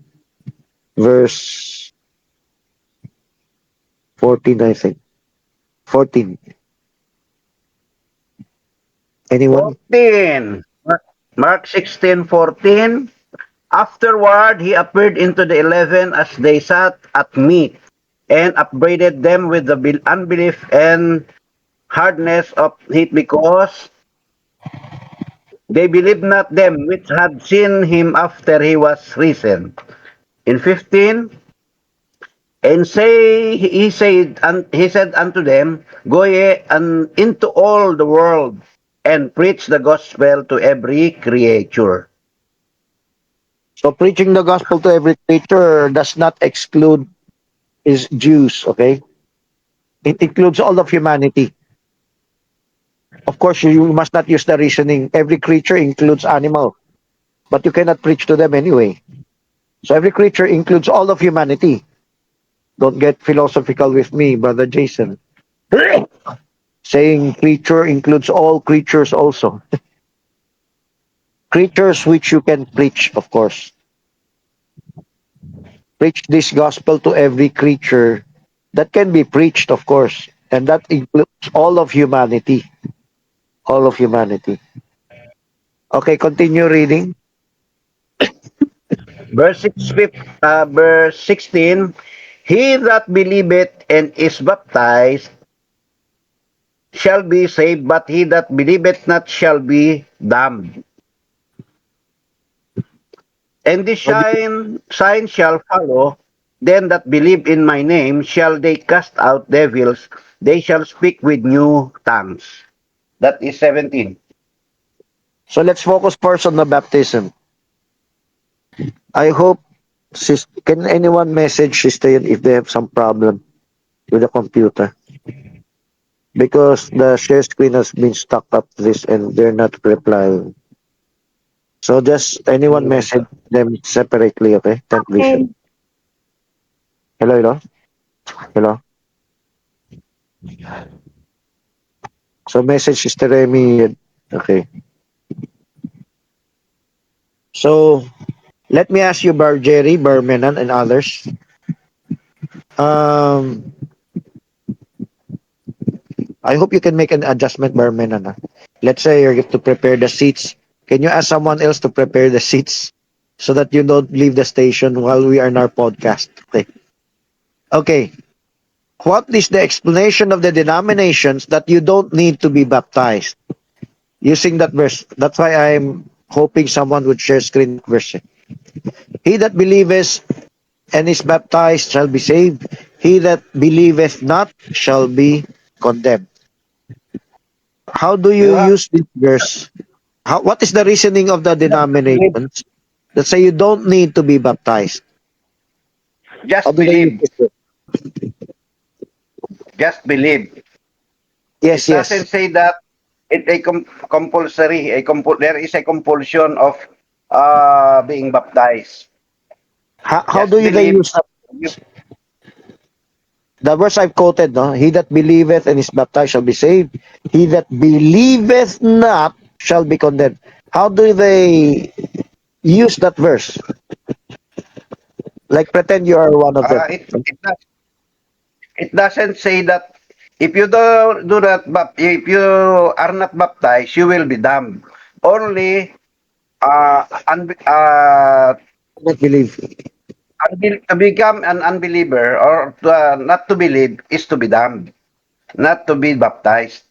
verse 14, I think. 14. Anyone? 14. Mark 16:14. Afterward, he appeared into the 11 as they sat at meat, and upbraided them with the unbelief and hardness of heat, because they believed not them which had seen him after he was risen. In 15, and he said unto them, Go ye and into all the world, and preach the gospel to every creature. So preaching the gospel to every creature does not exclude is Jews, okay? It includes all of humanity. Of course, you must not use the reasoning. Every creature includes animal, but you cannot preach to them anyway. So every creature includes all of humanity. Don't get philosophical with me, Brother Jason. Saying creature includes all creatures also. Creatures which you can preach, of course. Preach this gospel to every creature that can be preached, of course. And that includes all of humanity. All of humanity. Okay, continue reading. Verse 16, He that believeth and is baptized shall be saved, but he that believeth not shall be damned. And this sign shall follow them that believe in my name, shall they cast out devils, they shall speak with new tongues. That is 17. So let's focus first on the baptism. I hope, can anyone message Sister Yun if they have some problem with the computer? Because the share screen has been stuck up this and they're not replying. So just anyone message them separately, okay? Tent Vision. Hello. So message Sister Remy. Okay. So let me ask you, Bar Jerry, Bar Menan, and others. I hope you can make an adjustment, Bar Menan. Let's say you're to prepare the seats. Can you ask someone else to prepare the seats so that you don't leave the station while we are in our podcast? Okay. What is the explanation of the denominations that you don't need to be baptized? Using that verse. That's why I'm hoping someone would share screen verse. He that believeth and is baptized shall be saved. He that believeth not shall be condemned. How do you use this verse? What is the reasoning of the denominations that say you don't need to be baptized? Just believe. Just believe. Yes, it doesn't say that it's a compulsory. There is a compulsion of being baptized. How do they use that? The verse I've quoted, no? He that believeth and is baptized shall be saved. He that believeth not shall be condemned. How do they use that verse? Like pretend you are one of them. It doesn't say that if you if you are not baptized, you will be damned. Only not believe. To become an unbeliever or not to believe is to be damned, not to be baptized.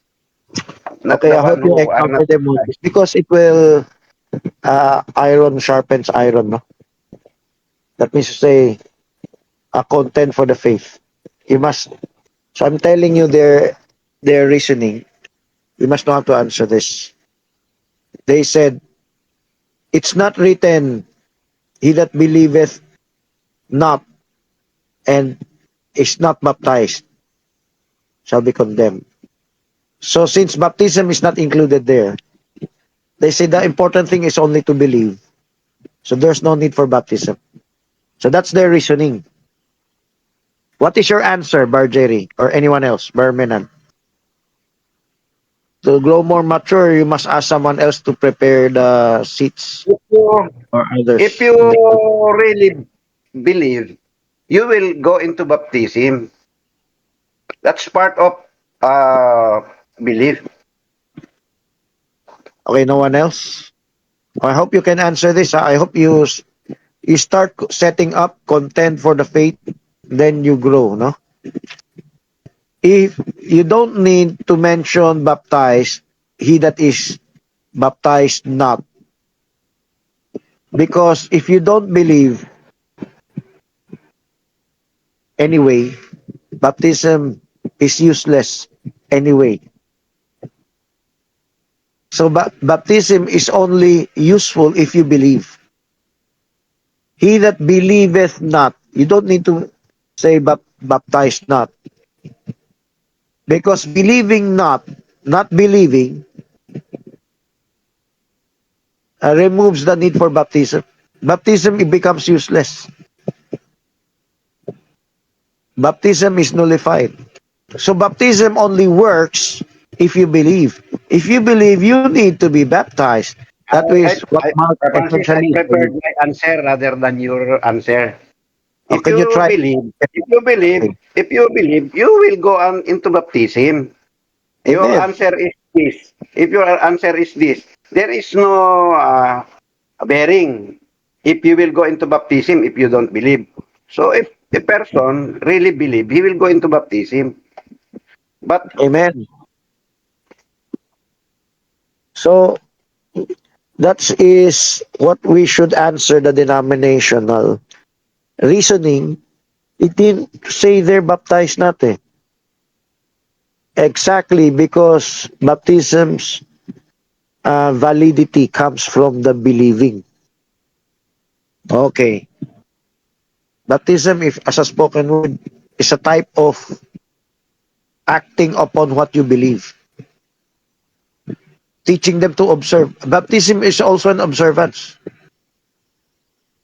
Not Okay, I hope you encounter them with this because it will iron sharpens iron, no? That means to say a content for the faith. You must. So I'm telling you their reasoning. You must know how to answer this. They said, it's not written, he that believeth not and is not baptized shall be condemned. So since baptism is not included there, they say the important thing is only to believe. So there's no need for baptism. So that's their reasoning. What is your answer, Bar Jerry, or anyone else, Bar Menan? To grow more mature, you must ask someone else to prepare the seats or others. If you really believe, you will go into baptism. That's part of belief. Okay, no one else? I hope you can answer this. I hope you start setting up content for the faith, then you grow, no? if you don't need to mention baptized, he that is baptized not. Because if you don't believe anyway, baptism is useless anyway. So baptism is only useful if you believe. He that believeth not, you don't need to say baptized not. Because believing not believing, removes the need for baptism. Baptism, it becomes useless. Baptism is nullified. So baptism only works if you believe. If you believe, you need to be baptized. That is what Mark Francis, I essentially prepared says. my answer rather than your answer. Oh, can you try? You will go on into baptism. Your Amen. answer is this. If your answer is this, there is no bearing if you will go into baptism if you don't believe. So if a person really believe, he will go into baptism. But Amen. So that is what we should answer the denominational reasoning. It didn't say they're baptized not eh. Exactly because baptism's validity comes from the believing. Okay. Baptism, if as a spoken word, is a type of acting upon what you believe. Teaching them to observe. Baptism is also an observance.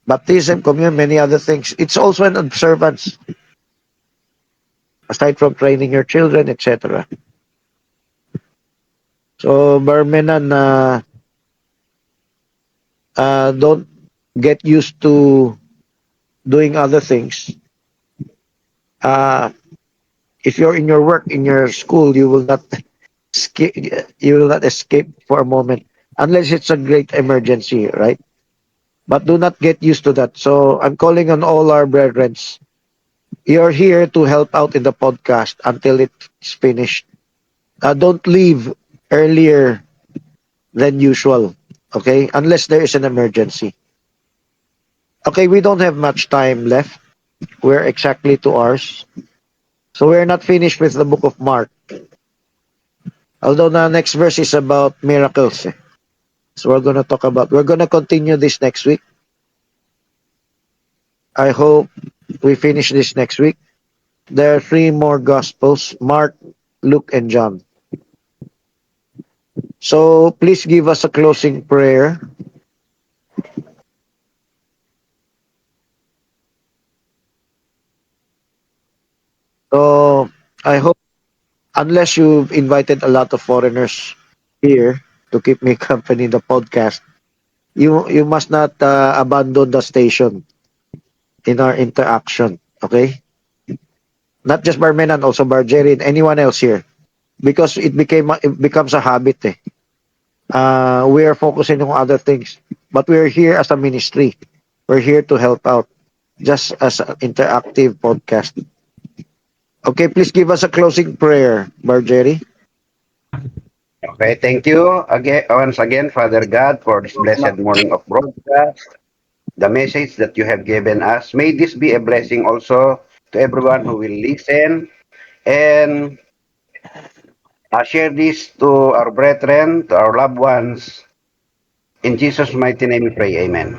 Baptism, communion, many other things. It's also an observance. Aside from training your children, etc. So, Barmenan, don't get used to doing other things. Uh, if you're in your work, in your school, you will not escape for a moment unless it's a great emergency, right? But do not get used to that. So I'm calling on all our brethren. You're here to help out in the podcast until it's finished. Don't leave earlier than usual, okay? Unless there is an emergency. Okay, we don't have much time left. We're exactly 2 hours. So we're not finished with the book of Mark. Although the next verse is about miracles. So we're gonna continue this next week. I hope we finish this next week. There are 3 more gospels, Mark, Luke, and John. So please give us a closing prayer. So I hope, unless you've invited a lot of foreigners here to keep me company in the podcast, you must not abandon the station in our interaction, okay? Not just Barmenan, also Barjerin, anyone else here, because it becomes a habit. We are focusing on other things, but we're here as a ministry. We're here to help out, just as an interactive podcast. Okay, please give us a closing prayer, Barjeri. okay, thank you again once again, Father God, for this blessed morning of broadcast. The message that you have given us. May this be a blessing also to everyone who will listen and share this to our brethren, to our loved ones. In Jesus' mighty name we pray. Amen.